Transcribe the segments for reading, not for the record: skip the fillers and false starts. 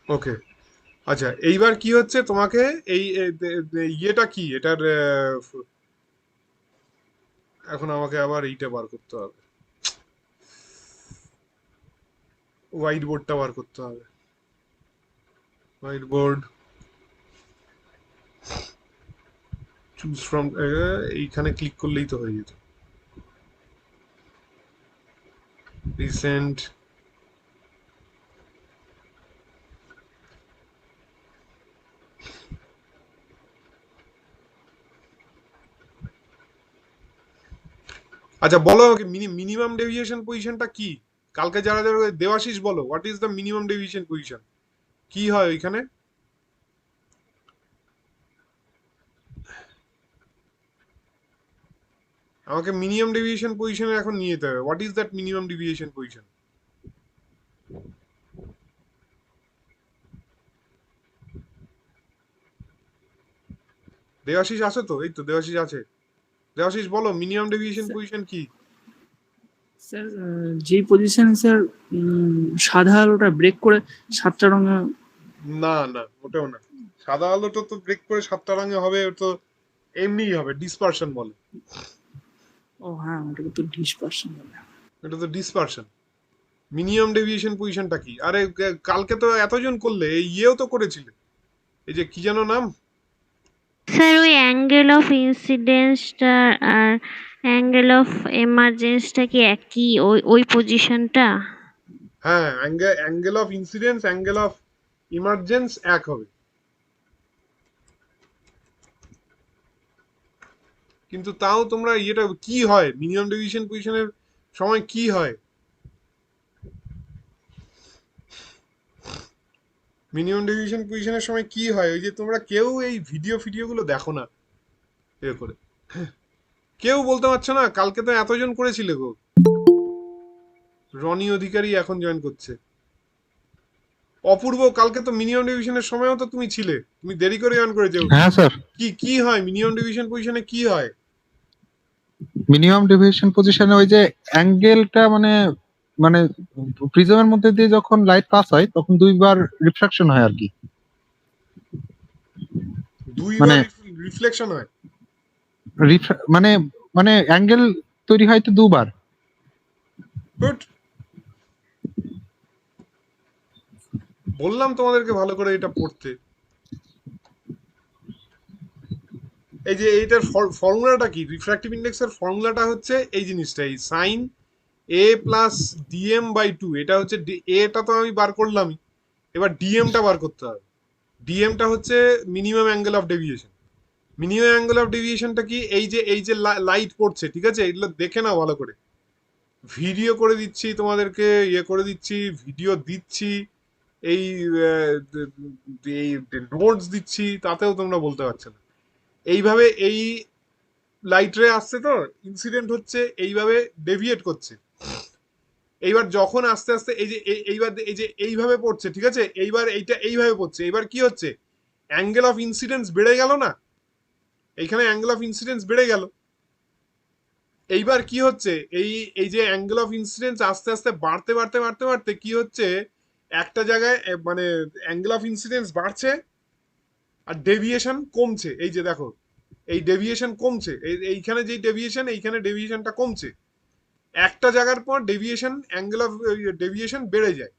ওকে, আচ্ছা এইবার কি হচ্ছে তোমাকে এই ইয়েটা কি এটার এখন আমাকে আবার এইটা বার করতে হবে, হোয়াইট বোর্ডটা বার করতে হবে। হোয়াইট বোর্ড, চুজ ফ্রম, এইখানে ক্লিক করলেই তো হয়ে যেত। রিসেন্ট, আচ্ছা বলো আমাকে মিনিমাম ডেভিয়েশন পজিশনটা কি? কালকে যারা যারা দেবাশিস বলো, what is the minimum deviation position, কি হয় ওইখানে? আমাকে মিনিমাম ডেভিয়েশন পজিশনে এখন নিয়ে যেতে হবে, what is that minimum deviation position? Debashis আছে তো? এই তো দেবাশিস আছে। দেবাশিস বলো মিনিমাম ডেভিয়েশন স্যার পজিশন কি? স্যার, যেই পজিশনে স্যার সাদা আলোটা ব্রেক করে 7টা রঙে। না না, ওটাও না। সাদা আলোটা তো ব্রেক করে সাতটা রঙে হবে, ও তো এমনিই হবে, ডিসপারশন বলে। ও হ্যাঁ, ওটাকে তো ডিসপারশন বলে। এটা তো ডিসপারশন। মিনিমাম ডেভিয়েশন পজিশনটা কি? আরে কালকে তো এতজন করলে, এই ইয়েও তো করেছিলে, এই যে কি যেন নাম। স্যার ওই অ্যাঙ্গেল অফ ইনসিডেন্সটা আর অ্যাঙ্গেল অফ এমার্জেন্সটা কি একই, ওই ওই পজিশনটা? হ্যাঁ, angle of incidence, angle of emergence এক হবে, কিন্তু তাও তোমরা ইয়েটা কি হয় মিনিমাম ডেভিয়েশন পজিশনের সময় কি হয়? মিনিমাম ডেভিয়েশন পজিশনের সময় কি হয়? ওই যে তোমরা কেউ এই ভিডিও গুলো দেখো না এ করে, কেউ বলতে পারছো না? কালকে তো এতজন করেছিলে গো। রনি অধিকারী এখন জয়েন করছে। অপূর্ব, কালকে তো মিনিমাম ডিভিশনের সময়ও তো তুমি ছিলে, তুমি দেরি করে জয়েন করেছো। হ্যাঁ স্যার, কি কি হয় মিনিমাম ডিভিশন পজিশনে কি হয়? মিনিমাম ডেভিয়েশন পজিশনে ওই যে অ্যাঙ্গেলটা মানে মানে প্রিজমের মধ্যে দিয়ে যখন লাইট পাস হয় তখন দুইবার রিফ্রাকশন হয় আর কি। মানে দুইবার রিফ্লেকশন হয়? মানে মানে অ্যাঙ্গেল তৈরি হয় তো দুবার। গুড, বললাম তোমাদেরকে ভালো করে এটা পড়তে। এই যে এইটার ফর্মুলাটা কি, রিফ্র্যাক্টিভ ইন্ডেক্সের ফর্মুলাটা হচ্ছে এই জিনিসটা, এই sine A plus DM by two. এটা হচ্ছে এটা তো আমি বার করলামই, এবার ডিএমটা বার করতে হবে। ডিএমটা হচ্ছে minimum angle of deviation. Minimum angle of ডেভিয়েশনটা কি? এই যে লাইট পড়ছে, ঠিক আছে, এগুলো দেখে নাও ভালো করে। ভিডিও করে দিচ্ছি তোমাদেরকে, ইয়ে করে দিচ্ছি, ভিডিও দিচ্ছি, এই এই নোটস দিচ্ছি, তাতেও তোমরা বলতে পারছো না। এইভাবে এই লাইট রে আসছে তো, ইনসিডেন্ট হচ্ছে, এইভাবে ডেভিয়েট করছে। এইবার যখন আস্তে আস্তে এই যে এইবার এই যে এইভাবে পড়ছে, ঠিক আছে, এইবার এইটা এইভাবে পড়ছে, এইবার কি হচ্ছে, অ্যাঙ্গেল অফ ইনসিডেন্স বেড়ে গেল না? এইখানে অ্যাঙ্গেল অফ ইনসিডেন্স বেড়ে গেল। এইবার কি হচ্ছে, এই এই যে অ্যাঙ্গেল অফ ইনসিডেন্স আস্তে আস্তে বাড়তে বাড়তে বাড়তে বাড়তে কি হচ্ছে, একটা জায়গায় মানে অ্যাঙ্গেল অফ ইনসিডেন্স বাড়ছে আর ডেভিয়েশন কমছে। এই যে দেখো, এই ডেভিয়েশন কমছে, এইখানে যে ডেভিয়েশন, এইখানে ডেভিয়েশনটা কমছে। একটা জায়গার পর ডেভিয়েশন, অ্যাঙ্গেল অফ ডেভিয়েশন বেড়ে যায়,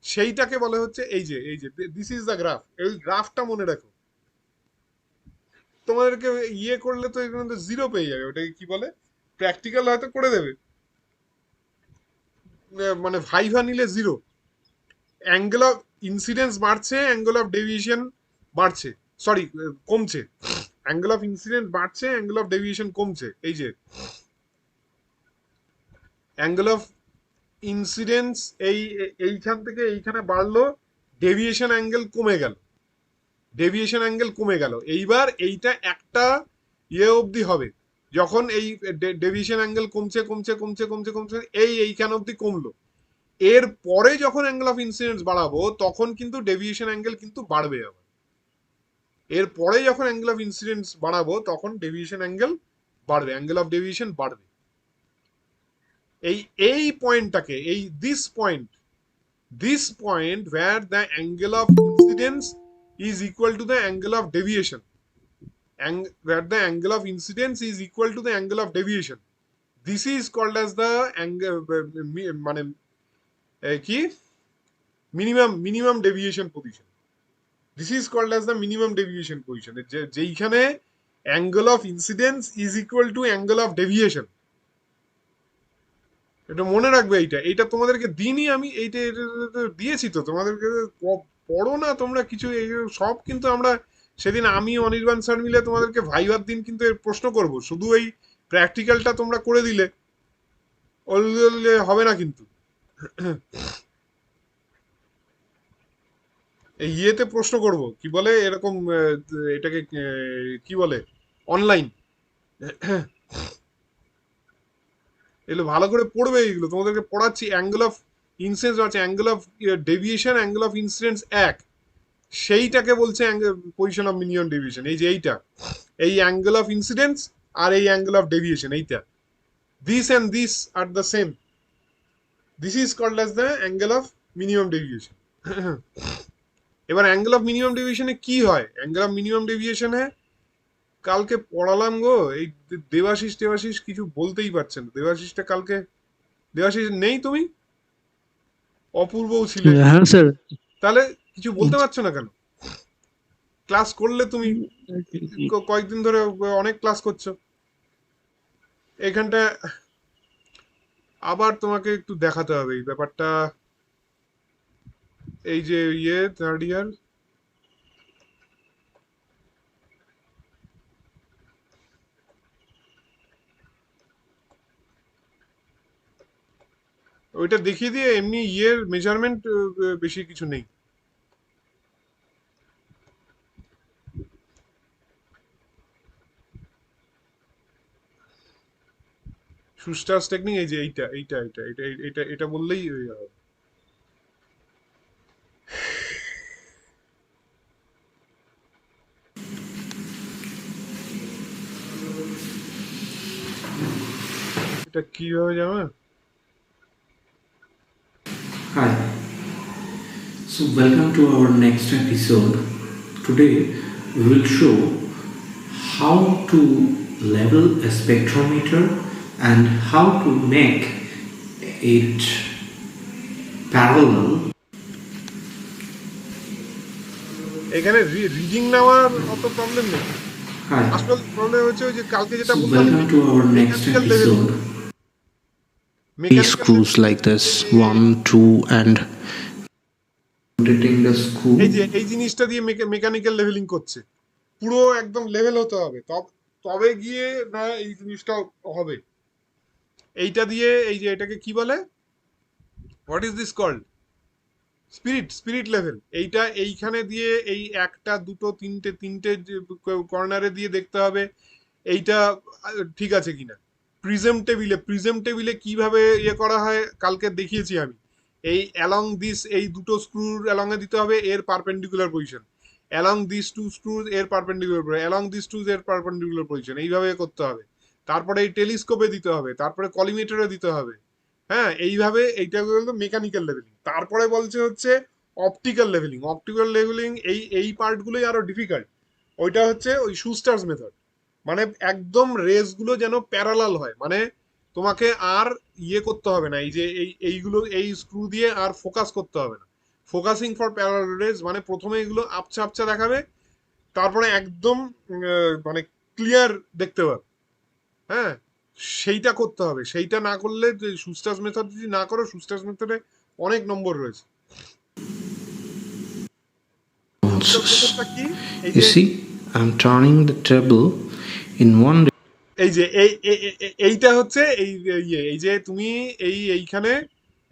সেইটাকে বলে হচ্ছে এই যে দিস ইজ দ্য গ্রাফ। এই গ্রাফটা মনে রাখো। তোমাদেরকে ইয়ে করলে তো এখানে তো জিরো পেয়ে যাবে, ওটাকে কি বলে, প্র্যাকটিক্যাল হয়তো করে দেবে, মানে ভাইভা নিলে জিরো। অ্যাঙ্গেল অফ ইনসিডেন্স বাড়ছে, অ্যাঙ্গেল অফ ডেভিয়েশন বাড়ছে, সরি কমছে। অ্যাঙ্গেল অফ ইনসিডেন্স বাড়ছে, অ্যাঙ্গেল অফ ডেভিয়েশন কমছে। এই যে অ্যাঙ্গেল অফ ইনসিডেন্স এইখান থেকে এইখানে বাড়লো, ডেভিয়েশন অ্যাঙ্গেল কমে গেল, ডেভিয়েশন অ্যাঙ্গেল কমে গেল। এইবার এইটা একটা ইয়ে অবধি হবে, যখন এই ডেভিয়েশন অ্যাঙ্গেল কমছে কমছে কমছে কমছে কমছে, এইখান অবধি কমলো। এর পরে যখন অ্যাঙ্গেল অফ ইনসিডেন্স বাড়াবো তখন কিন্তু ডেভিয়েশন অ্যাঙ্গেল কিন্তু বাড়বে আবার। এর পরে যখন অ্যাঙ্গেল অফ ইনসিডেন্স বাড়াবো তখন ডেভিয়েশন অ্যাঙ্গেল বাড়বে, অ্যাঙ্গেল অফ ডেভিয়েশন বাড়বে। এই এই পয়েন্টটাকে, এই this point, this point where the angle of incidence is equal to the angle of deviation, where the angle of incidence is equal to the angle of deviation, this is called as the angle মানে কি minimum deviation position. This is called as the minimum deviation position, যেইখানে angle of incidence is equal to angle of deviation. এটা মনে রাখবে, এইটা তোমাদেরকে দিনই আমি এইটা দিয়েছি তো তোমাদেরকে, পড়ো না তোমরা কিছু, এই সব কিন্তু আমরা সেদিন আমি অনির্বাণ স্যার মিলে তোমাদেরকে ভাইবার দিন কিন্তু এর প্রশ্ন করব, শুধু এই প্র্যাকটিক্যালটা তোমরা করে দিলে হবে না কিন্তু। এই ইয়েতে প্রশ্ন করব, কি বলে এরকম, এটাকে কি বলে, অনলাইন, এগুলো ভালো করে পড়বে, এইগুলো তোমাদেরকে পড়াচ্ছি। অ্যাঙ্গেল অফ ইনসিডেন্স আছে, angle of deviation, angle of incidence এক, সেইটাকে বলছে পজিশন অফ মিনিমাম ডেভিয়েশন। এই যে এইটা, এই অ্যাঙ্গেল অফ ইনসিডেন্স আর এই অ্যাঙ্গেল অফ ডেভিয়েশন, এইটা, this and this are the same, this is called as the angle of minimum deviation. এবার অ্যাঙ্গেল অফ মিনিমাম ডেভিয়েশনে কি হয়? অ্যাঙ্গেল অফ মিনিমাম ডেভিয়েশনে কালকে পড়ালাম গো, এই দেবাশিস কিছু বলতেই পারছেন। দেবাশিসটা কালকে, দেবাশিস নেই, তুমি অপূর্বও ছিলে, হ্যাঁ স্যার। তাহলে কিছু বলতে পারছো না কেন? ক্লাস করলে তুমি, কয়েকদিন ধরে অনেক ক্লাস করছো, এখানটা আবার তোমাকে একটু দেখাতে হবে এই ব্যাপারটা। এই যে থার্ড ইয়ার, ওইটা দেখিয়ে দিয়ে এমনি মেজারমেন্ট বেশি কিছু নেই। শুস্টারস টেকনিক, এই যে এটা বললেই হবে। এটা কিভাবে যাবে? Hi, so welcome to our next episode. Today we will show how to level a spectrometer and how to make it parallel. এখানে রিডিং নেওয়ার অত প্রবলেম নেই, Hi, আসল প্রবলেম হচ্ছে ওই যে কালকে যেটা so বললাম, welcome to our next episode. These screws like this 1, 2 and Rotating the screw. এই যে এই জিনিসটা দিয়ে মেকানিক্যাল লেভেলিং করছে, পুরো একদম লেভেল হতে হবে, তবে গিয়ে না এই জিনিসটা হবে। এইটা দিয়ে, এই যে এটাকে কি বলে, what is this called, spirit level. এইটা এইখানে দিয়ে এই একটা দুটো তিনটে কর্নারে দিয়ে দেখতে হবে এইটা ঠিক আছে কিনা। প্রিজম টেবিলে কিভাবে ইয়ে করা হয় কালকে দেখিয়েছি আমি। এই অ্যালং দিস, এই দুটো স্ক্রুর অ্যালং এ দিতে হবে এর perpendicular position, along this two screws এর perpendicular position, along this two এর পারপেন্ডিকুলার পজিশন, এইভাবে করতে হবে। তারপরে এই টেলিস্কোপে দিতে হবে, তারপরে কলিমিটারে দিতে হবে। হ্যাঁ, এইভাবে এইটা হলো মেকানিক্যাল লেভেলিং। তারপরে বলছে হচ্ছে অপটিক্যাল লেভেলিং, এই পার্টগুলোই আরো ডিফিকাল্ট। ওইটা হচ্ছে ওই শুস্টার্স মেথড, মানে একদম রেসগুলো যেন প্যারালাল হয়, মানে তোমাকে আর ইয়ে করতে হবে না, এই যে এইগুলো এই স্ক্রু দিয়ে আর ফোকাস করতে হবে না। ফোকাসিং ফর প্যারালাল রেস মানে প্রথমে এগুলো আপচা দেখাবে, তারপরে একদম মানে ক্লিয়ার দেখতে পাবে। হ্যাঁ, সেইটা করতে হবে। সেইটা না করলে, শুস্টার্স মেথড যদি না করো, শুস্টার্স মেথডে অনেক নম্বর রয়েছে। you see I'm turning the table in one এই যে এইটা হচ্ছে এই যে তুমি এইখানে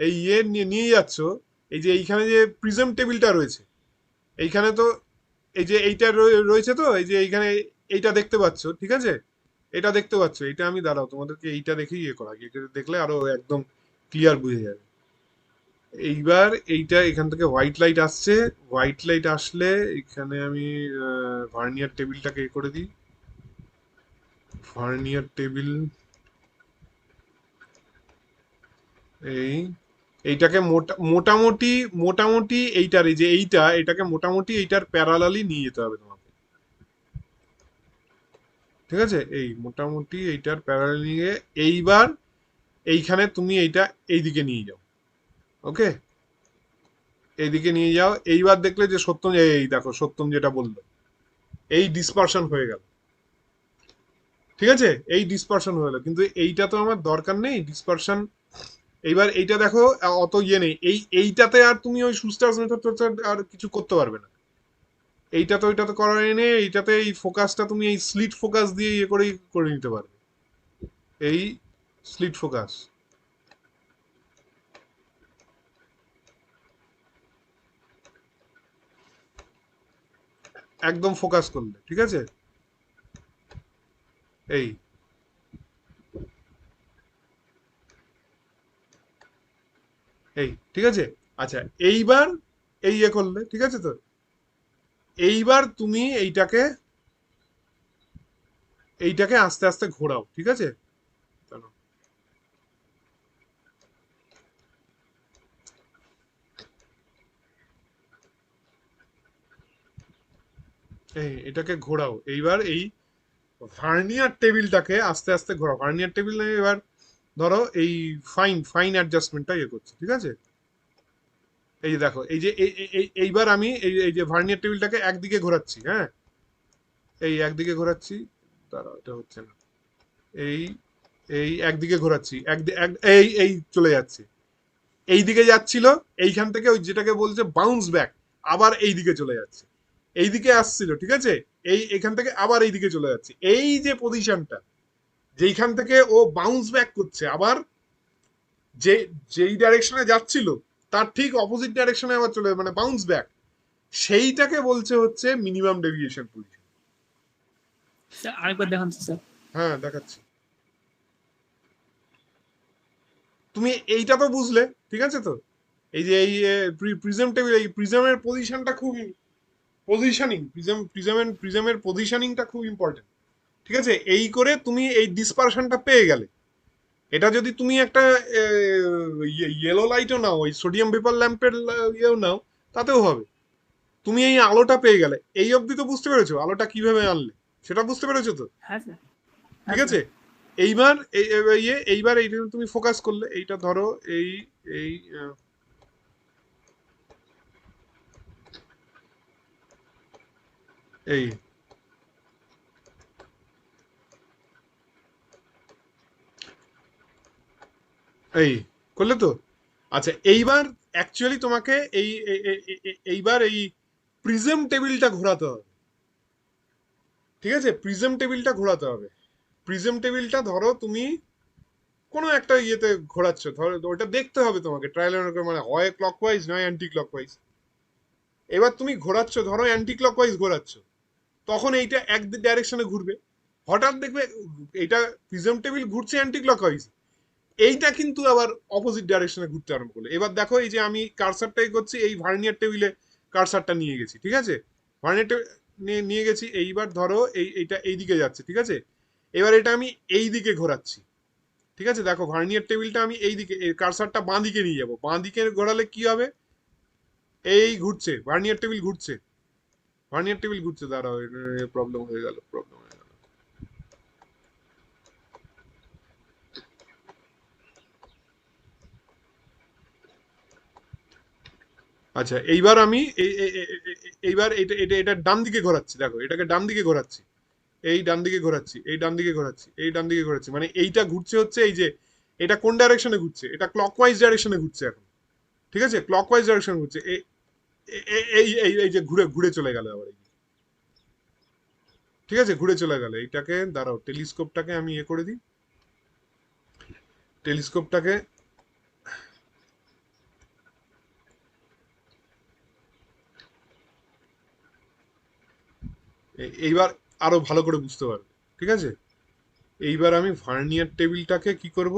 এই নিয়ে যাচ্ছ, এই যে এইখানে যে প্রিজম টেবিলটা রয়েছে, এইখানে তো এই যে এইটা রয়েছে, তো এই যে এইখানে এইটা দেখতে পাচ্ছ, ঠিক আছে, এটা দেখতে পাচ্ছ, এইটা আমি দাঁড়াও তোমাদেরকে এইটা দেখেই ইয়ে করা, দেখলে আরো একদম ক্লিয়ার বুঝে যাবে। এইবার এইটা এখান থেকে হোয়াইট লাইট আসছে, হোয়াইট লাইট আসলে এখানে আমি ভার্নিয়ার টেবিলটাকে এ করে দিই, ভার্নিয়ার টেবিল এই এইটাকে মোটামুটি মোটামুটি এইটার এই যে এটাকে মোটামুটি এইটার প্যারালালি নিয়ে যেতে হবে তোমাকে, ঠিক আছে? এই মোটামুটি এইটার প্যারালালি নিয়ে এইবার এইখানে তুমি এইটা এইদিকে নিয়ে যাও, ওকে? এইদিকে নিয়ে যাও। এইবার দেখলে যে সত্যম, এই দেখো সত্যম যেটা বললো, এই ডিসপারশন হয়ে গেল, ঠিক আছে? এই ডিসপারশন হয়ে গেল, কিন্তু এইটা তো আমার দরকার নেই ডিসপারশন। এইবার এইটা দেখো অত ইয়ে নেই, এইটাতে আর তুমি ওই সুস্টার্স মেথড আর কিছু করতে পারবে না। ওইটাতে করার নেই, এইটাতে এই ফোকাসটা তুমি এই স্লিট ফোকাস দিয়ে ইয়ে করে করে নিতে পারবে, এই স্লিট ফোকাস। একদম ফোকাস করলে, ঠিক আছে? এই এই ঠিক আছে। আচ্ছা, এইবার এই ইয়ে করলে, ঠিক আছে তো? এইবার তুমি এইটাকে আস্তে আস্তে ঘোরাও, ঠিক আছে? চলো, এটাকে ঘোরাও। এইবার এই ভার্নিয়ার টেবিলটাকে আস্তে আস্তে ঘোরাও। ভার্নিয়ার টেবিল এবার ধরো এই ফাইন ফাইন অ্যাডজাস্টমেন্টটা ইয়ে করছে, ঠিক আছে? এই যে দেখো, এই যে এইবার আমি এই যে ভার্নিয়ার টেবিলটাকে একদিকে ঘোরাচ্ছি, হ্যাঁ, এই একদিকে ঘোরাচ্ছি, দাঁড়াও এটা হচ্ছে না, এই এই একদিকে ঘোরাচ্ছি, এই এই চলে যাচ্ছে, এই দিকে যাচ্ছিল, এইখান থেকে ওই যেটাকে বলছে বাউন্স ব্যাক, আবার এই দিকে চলে যাচ্ছে, এই দিকে আসছিল, ঠিক আছে? এখান থেকে আবার এই দিকে চলে যাচ্ছে। এই যে পজিশনটা, যেইখান থেকে ও বাউন্স ব্যাক করছে, আবার যে যেই ডাইরেকশনে যাচ্ছিল তার ঠিক অপোজিট ডাইরেকশনে আবার চলে, মানে বাউন্স ব্যাক, সেইটাকে বলছে হচ্ছে মিনিমাম ডেভিয়েশন পজিশন। স্যার আরেকবার দেখান তো স্যার। হ্যাঁ, দেখাচ্ছি। তুমি এইটা তো বুঝলে, ঠিক আছে তো? এই যে এই প্রিজম টেবিল, এই প্রিজমের পজিশনটা খুব পজিশনিং, প্রিজমের পজিশনিংটা খুব ইম্পর্টেন্ট, ঠিক আছে? এই করে তুমি এই ডিসপারশনটা পেয়ে গেলে। এটা যদি তুমি একটা ইয়েলো লাইটও নাও, ওই সোডিয়াম ভেপার ল্যাম্পের ইয়েও নাও, তাতেও হবে। তুমি এই আলোটা পেয়ে গেলে। এই অবধি তো বুঝতে পেরেছো আলোটা কিভাবে আনলে, সেটা বুঝতে পেরেছো তো? হ্যাঁ স্যার। ঠিক হ্যাঁ আছে। স্যার। এইবার এইবার এইটা তুমি ফোকাস করলে, এইটা ধরো এই এই এই এই করলে তো? আচ্ছা, এইবার অ্যাকচুয়ালি তোমাকে এইবার এই প্রিজম টেবিলটা ঘোরাতে হবে, ঠিক আছে? প্রিজম টেবিলটা ঘোরাতে হবে। প্রিজম টেবিলটা ধরো তুমি কোনো একটা ইয়েতে ঘোরাচ্ছ, ধরো ওটা দেখতে হবে তোমাকে ট্রায়াল এন্ড এরর, মানে হয় ক্লকওয়াইজ নয় অ্যান্টি ক্লকওয়াইজ। এবার তুমি ঘোরাচ্ছ, ধরো অ্যান্টি ক্লকওয়াইজ ঘোরাচ্ছ, তখন এইটা এক ডাইরেকশনে ঘুরবে। হঠাৎ দেখবে এইটা প্রিজম টেবিল ঘুরছে অ্যান্টি ক্লকওয়াইজ, এইটা কিন্তু আবার অপোজিট ডাইরেকশনে ঘুরতে আরম্ভ করলো। এবার দেখো এই যে আমি কারসারটাই করছি, এই ভার্নিয়ার টেবিলে কারসারটা নিয়ে গেছি, ঠিক আছে? ভার্নিয়ার টেবিল নিয়ে গেছি। এইবার ধরো এইটা এইদিকে যাচ্ছে, ঠিক আছে? এবার এটা আমি এই দিকে ঘোরাচ্ছি, ঠিক আছে? দেখো ভার্নিয়ার টেবিলটা আমি এই দিকে, কারসারটা বাঁ দিকে নিয়ে যাবো। বাঁ দিকে ঘোরালে কি হবে? এই ঘুরছে, ভার্নিয়ার টেবিল ঘুরছে, ভার্নিয়ার টেবিল ঘুরছে। দাঁড়াও, প্রবলেম হয়ে গেল, প্রবলেম হয়ে গেল। আচ্ছা, এইবার আমি এইবার এটা এটা এটা ডান দিকে ঘোরাচ্ছি, দেখো এটাকে ডান দিকে ঘোরাচ্ছি, এই ডান দিকে ঘোরাচ্ছি, এই ডান দিকে ঘোরাচ্ছি, এই ডান দিকে ঘোরাচ্ছি, মানে এইটা ঘুরছে হচ্ছে এই যে, এটা কোন ডাইরেকশনে ঘুরছে? এটা ক্লকওয়াইজ ডাইরেকশনে ঘুরছে এখন, ঠিক আছে? ক্লকওয়াইজ ডাইরেকশনে ঘুরছে। এই এই এই যে ঘুরে ঘুরে চলে গেল আবার, ঠিক আছে? ঘুরে চলে গেল। এইটাকে দাঁড়াও, টেলিস্কোপটাকে আমি ইয়ে করে দিই, টেলিস্কোপটাকে এইবার আরো ভালো করে বুঝতে পারবে, ঠিক আছে? এইবার আমি ভার্নিয়ার টেবিলটাকে কি করব,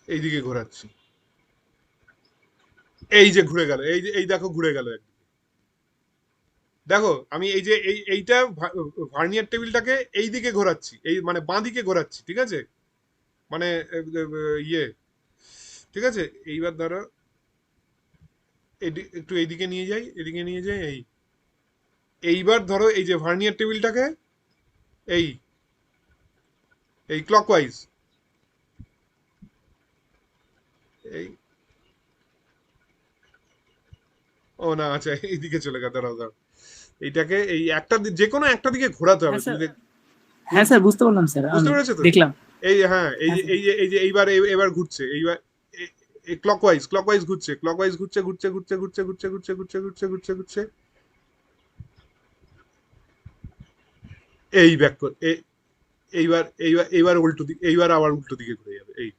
এইদিকে ঘোরাচ্ছি, এই যে ঘুরে গেল, এই যে এই দেখো ঘুরে গেল একদিকে। দেখো আমি এই যে এইটা ভার্নিয়ার টেবিলটাকে এই দিকে ঘোরাচ্ছি, এই মানে বাঁ দিকে ঘোরাচ্ছি, ঠিক আছে? মানে ইয়ে, ঠিক আছে। এইবার ধরো একটু এইদিকে নিয়ে যাই, এদিকে নিয়ে যাই, এইবার ধরো এই যে ভার্নিয়ার টেবিলটাকে এই এই ক্লকওয়াইজ, এই, ও না আচ্ছা এইদিকে চলে গেছে, দাঁড়াও দাঁড়াও, এইটাকে এই একটা যে কোনো একটা দিকে ঘোরাতে হবে। হ্যাঁ স্যার, তুমি হ্যাঁ স্যার বুঝতে পারলাম স্যার, বুঝতে আমি পেরেছো তো? দেখলাম। এই হ্যাঁ, এই হ্যাঁ যে স্যার। এই যে এইবার এবার ঘুরছে, এইবার ক্লকওয়াইজ ক্লকওয়াইজ ঘুরছে, ক্লকওয়াইজ ঘুরছে ঘুরছে ঘুরছে ঘুরছে ঘুরছে ঘুরছে ঘুরছে ঘুরছে ঘুরছে ঘুরছে এই ব্যাক কর, এইবার এইবার এইবার উল্টো দিকে, এইবার আবার উল্টো দিকে ঘুরে যাবে। এই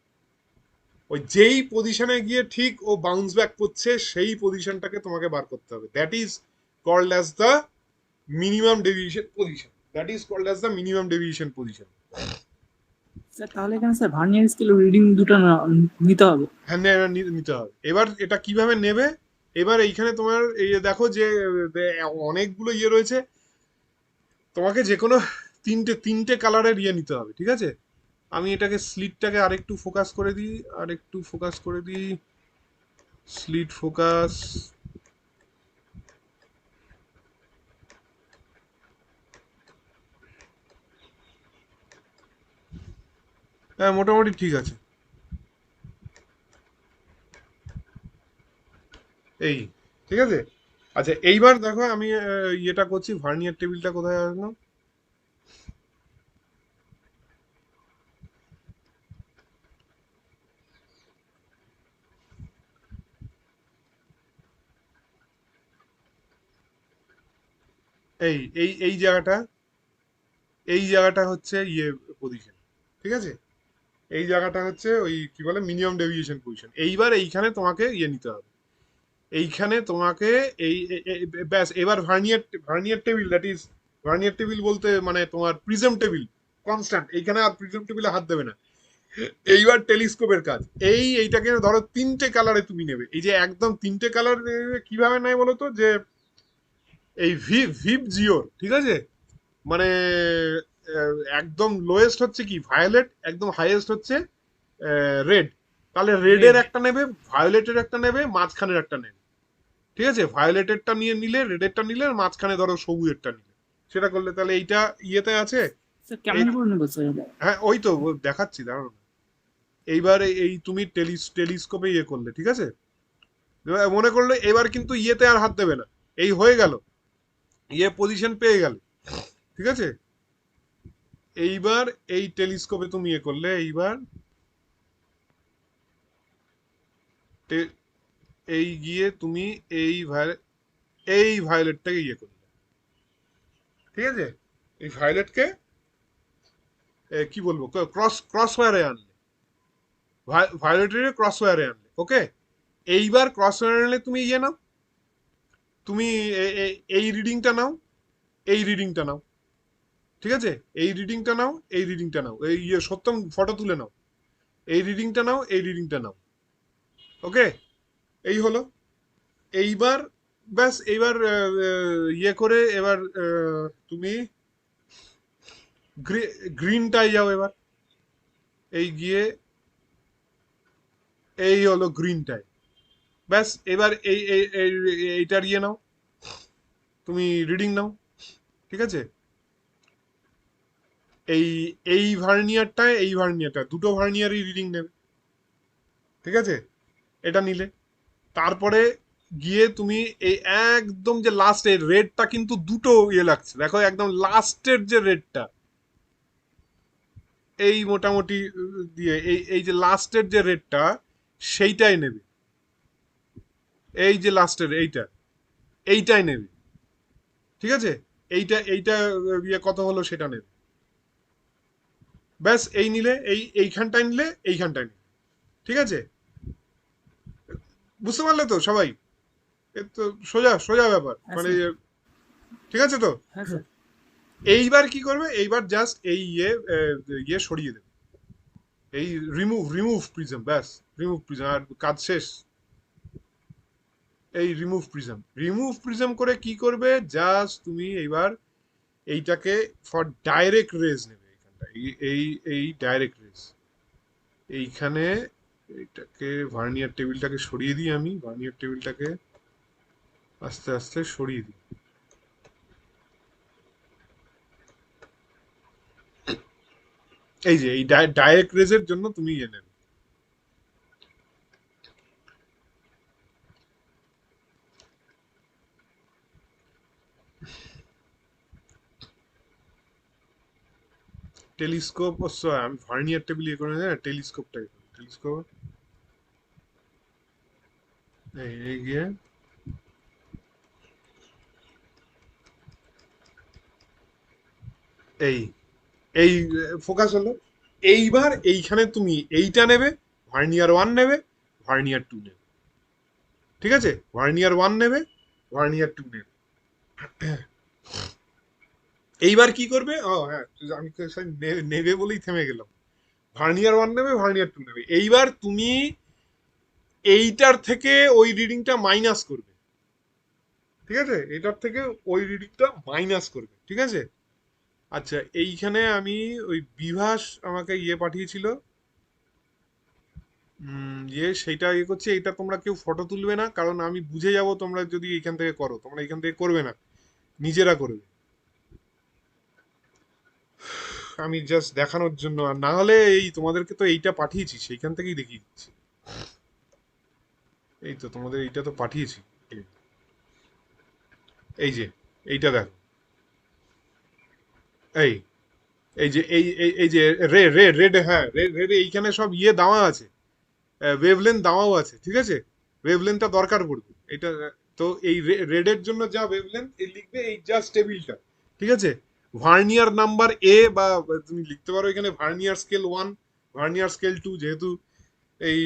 ওই যেই পজিশনে গিয়ে ঠিক ও বাউন্স ব্যাক করছে সেই পজিশনটাকে তোমাকে বার করতে হবে। That is called as the minimum deviation position, that is called as the minimum deviation position. Sir তাহলে এখানে স্যার ভার্নিয়ার স্কেল রিডিং দুটো নিতে হবে। হ্যাঁ নিতে হবে। এবার এটা কিভাবে নেবে, এবার এইখানে তোমার এই যে দেখো যে অনেকগুলো ইয়ে রয়েছে, তোমাকে যে কোনো তিনটে কালারের ইয়ে নিতে হবে, ঠিক আছে। আমি এটাকে স্লিটটাকে আরেকটু ফোকাস করে দিই, আরেকটু ফোকাস করে দিই, স্লিট ফোকাস, হ্যাঁ মোটামুটি ঠিক আছে। এই ঠিক আছে। আচ্ছা এইবার দেখো আমি ইয়েটা করছি, ভার্নিয়ার টেবিলটা কোথায় আসলো, এই এই এই জায়গাটা, এই জায়গাটা হচ্ছে ইয়ে পজিশন, ঠিক আছে। এই জায়গাটা হচ্ছে ওই কি বলে মিনিমাম ডেভিয়েশন পজিশন। এইবার এইখানে তোমাকে ইয়ে নিতে হবে, এইখানে তোমাকে এই ব্যাস। এবার vernier vernier table, that is vernier table বলতে মানে তোমার প্রিজম টেবিল কনস্ট্যান্ট, এইখানে আর প্রিজম টেবিলে হাত দেবে না। এইবার টেলিস্কোপের কাজ, এইটাকে ধরো তিনটে কালারে তুমি নেবে। এই যে একদম তিনটে কালার কিভাবে নেয় বলো তো, যে এই ভিভ জিওর, ঠিক আছে, মানে একদম লোয়েস্ট হচ্ছে কি ভায়োলেট, একদম হাইয়েস্ট হচ্ছে রেড। তাহলে রেডের রেড। একটা নেবে, ভায়োলেটের একটা নেবে, মাঝখানের একটা নেবে, ঠিক আছে। ভায়োলেটেরটা নিয়ে নিলে, রেডেরটা নিলে, আর মাঝখানে ধরো সবুজেরটা নিলে, সেটা করলে তাহলে এইটা ইয়েতে আছে। স্যার কেমন করে নেবো স্যার এটা? হ্যাঁ ওই তো দেখাচ্ছি, দাঁড়ানো। এইবার এই তুমি টেলিস্কোপে ইয়ে করলে, ঠিক আছে। এবার মনে করলে এবার কিন্তু ইয়েতে আর হাত দেবে না, এই হয়ে গেল, ইয়ে পজিশন পেয়ে গেল, ঠিক আছে। এইবার এই টেলিস্কোপে তুমি ইয়ে করলে, এইবার এই গিয়ে তুমি এই ভায়োলেটটাকে ইয়ে করলে, ঠিক আছে। এই ভায়োলেটকে কি বলবো, ক্রস ওয়্যারে আনলে, ভায়োলেটের ক্রস ওয়্যারে আনলে, ওকে। এইবার ক্রস ওয়্যারে আনলে তুমি ইয়ে নাও, তুমি এই রিডিংটা নাও, এই রিডিংটা নাও, ঠিক আছে। এই রিডিংটা নাও, এই রিডিংটা নাও, এই ইয়ে সত্যম ফটো তুলে নাও, এই রিডিংটা নাও, এই রিডিংটা নাও, ওকে। এই হলো। এইবার ব্যাস, এইবার ইয়ে করে এবার তুমি গ্রিনটায় যাও। এবার এই গিয়ে এই হলো গ্রিনটায়, ব্যাস। এবার এইটার ইয়ে নাও, তুমি রিডিং নাও, ঠিক আছে। এই এই ভার্নিয়ারটায়, এই ভার্নিয়ারটা, দুটো ভার্নিয়ারই রিডিং নেবে, ঠিক আছে। এটা নিলে তারপরে গিয়ে তুমি এই একদম যে লাস্টের রেডটা কিন্তু দুটো ইয়ে লাগছে, দেখো একদম লাস্টের যে রেডটা, এই মোটামুটি দিয়ে এই এই যে লাস্টের যে রেডটা, সেইটাই নেবে। এই যে লাস্টের এইটাই নেবে, ঠিক আছে। এইটা ইয়ে কত হলো সেটা নেবে, ব্যাস। এই নিলে, এইখানটায় নিলে, এইখানটায় নিলে, ঠিক আছে। বুঝতে পারলে তো সবাই? এ তো সোজা সোজা ব্যাপার, মানে ঠিক আছে তো। হ্যাঁ স্যার। এইবার কি করবে, এইবার জাস্ট এই ইয়ে সরিয়ে দেবে, এই রিমুভ প্রিজম, ব্যাস। রিমুভ প্রিজম, আর কাজ শেষ। এই রিমুভ প্রিজম করে কি করবে, জাস্ট তুমি এইবার এইটাকে ফর ডাইরেক্ট রেজ নেবে, এখানটা এই এই ডাইরেক্ট রেজ, এইখানে এটাকে ভার্নিয়ার টেবিলটাকে সরিয়ে দিই, আমি ভার্নিয়ার টেবিলটাকে আস্তে আস্তে সরিয়ে দিই। এই যে এই ডাইরেক্ট রেজের জন্য তুমি নেবে। টেলিস্কোপ অবশ্য আমি ভার্নিয়ার টেবিল ইয়ে করে না, টেলিস্কোপটা টেলিস্কোপ এই গিয়ে এই এই ফোকাস হলো। এইবার এইখানে তুমি এইটা নেবে, ভার্নিয়ার 1 নেবে, ভার্নিয়ার 2 নেবে, ঠিক আছে? ভার্নিয়ার 1 নেবে, ভার্নিয়ার 2 নেবে। এইবার কি করবে? ও হ্যাঁ, আমি তো নেবে বলেই থেমে গেলাম। ভার্নিয়ার 1 নেবে, ভার্নিয়ার 2 নেবে। এইবার তুমি এইটার থেকে ওই রিডিংটা মাইনাস করবে, ঠিক আছে? এটার থেকে ওই রিডিংটা মাইনাস করবে, ঠিক আছে? আচ্ছা, এইখানে আমি ওই বিভাস আমাকে পাঠিয়েছিল, সেইটা করছি। এইটা তোমরা কেউ ফটো তুলবে না, কারণ আমি বুঝে যাব তোমরা যদি এখান থেকে করো। তোমরা এখান থেকে করবে না, নিজেরা করবে। আমি জাস্ট দেখানোর জন্য, আর না হলে এই তোমাদেরকে তো এইটা পাঠিয়েছি, সেইখান থেকেই দেখিয়ে দিচ্ছি। এই তো তোমাদের এইটা তো পাঠিয়েছি, এই যে এইটা দেখো, এই এই যে এই যে রেড, হ্যাঁ রেড, এইখানে সব দেওয়া আছে, ওয়েভলেন্থ দেওয়াও আছে, ঠিক আছে? ওয়েভলেন্থটা দরকার পড়বে এটা। তো এই রেডের জন্য যা ওয়েভলেন্থ এই লিখবে, এই জাস্ট টেবিলটা, ঠিক আছে? ভার্নিয়ার নাম্বার এ, বা তুমি লিখতে পারো এখানে ভার্নিয়ার স্কেল 1, ভার্নিয়ার স্কেল 2, যেহেতু এই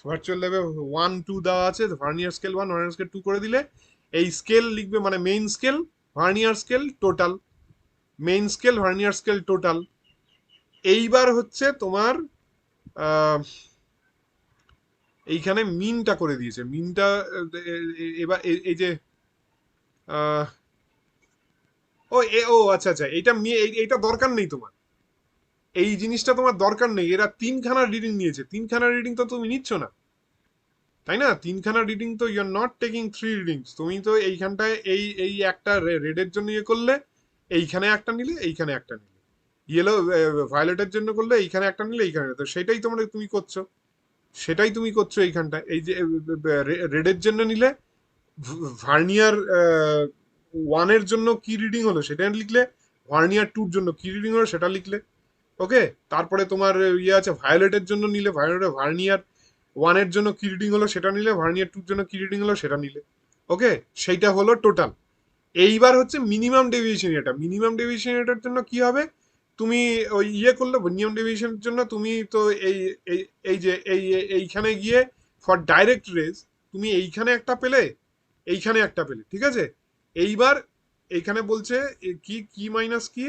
ভার্চুয়াল ল্যাবে 1 2 দেওয়া আছে, ভার্নিয়ার স্কেল 1 ভার্নিয়ার স্কেল 2 করে দিলে এই স্কেল লিখবে, মানে main scale, vernier scale, total, main scale, vernier scale, total. এইবার হচ্ছে তোমার এইখানে মিনটা করে দিয়েছে, মিনটা এবার এই যে ও আচ্ছা আচ্ছা, এইটা দরকার নেই তোমার, এই জিনিসটা তোমার দরকার নেই। এরা 3খানা রিডিং নিয়েছে, 3খানা রিডিং তো তুমি নিচ্ছ না, তাই না? 3খানা রিডিং তো you are not taking 3 readings. তুমি তো এইখানটায় এই একটা রেডের জন্য করলে, এইখানে একটা নিলে, এইখানে একটা নিলে, ইয়েলো ভায়োলেটের জন্য করলে এইখানে একটা নিলে, এইখানে, তো সেটাই তুমি করছো, সেটাই তুমি করছো এইখানটায়। এই যে রেডের জন্য নিলে, ভার্নিয়ার 1 এর জন্য কি রিডিং হলো সেটা লিখলে, ভার্নিয়ার 2 এর জন্য কি রিডিং হলো সেটা লিখলে, ওকে? তারপরে তোমার আছে ভায়োলেটের জন্য নিলে, ভার্নিয়ার 1 এর জন্য কি রিডিং হলো সেটা নিলে, ভার্নিয়ার 2 এর জন্য কি রিডিং হলো সেটা নিলে, ওকে? সেইটা হলো টোটাল। এইবার হচ্ছে মিনিমাম ডেভিয়েশন। এটা মিনিমাম ডেভিয়েশন, এটার জন্য কি হবে? তুমি ওই করলে মিনিমাম ডেভিয়েশনের জন্য তুমি তো এই এই এই যে এইখানে গিয়ে ফর ডাইরেক্ট রেজ তুমি এইখানে একটা পেলে, এইখানে একটা পেলে, ঠিক আছে? এইবার এইখানে বলছে কি কি মাইনাস কি,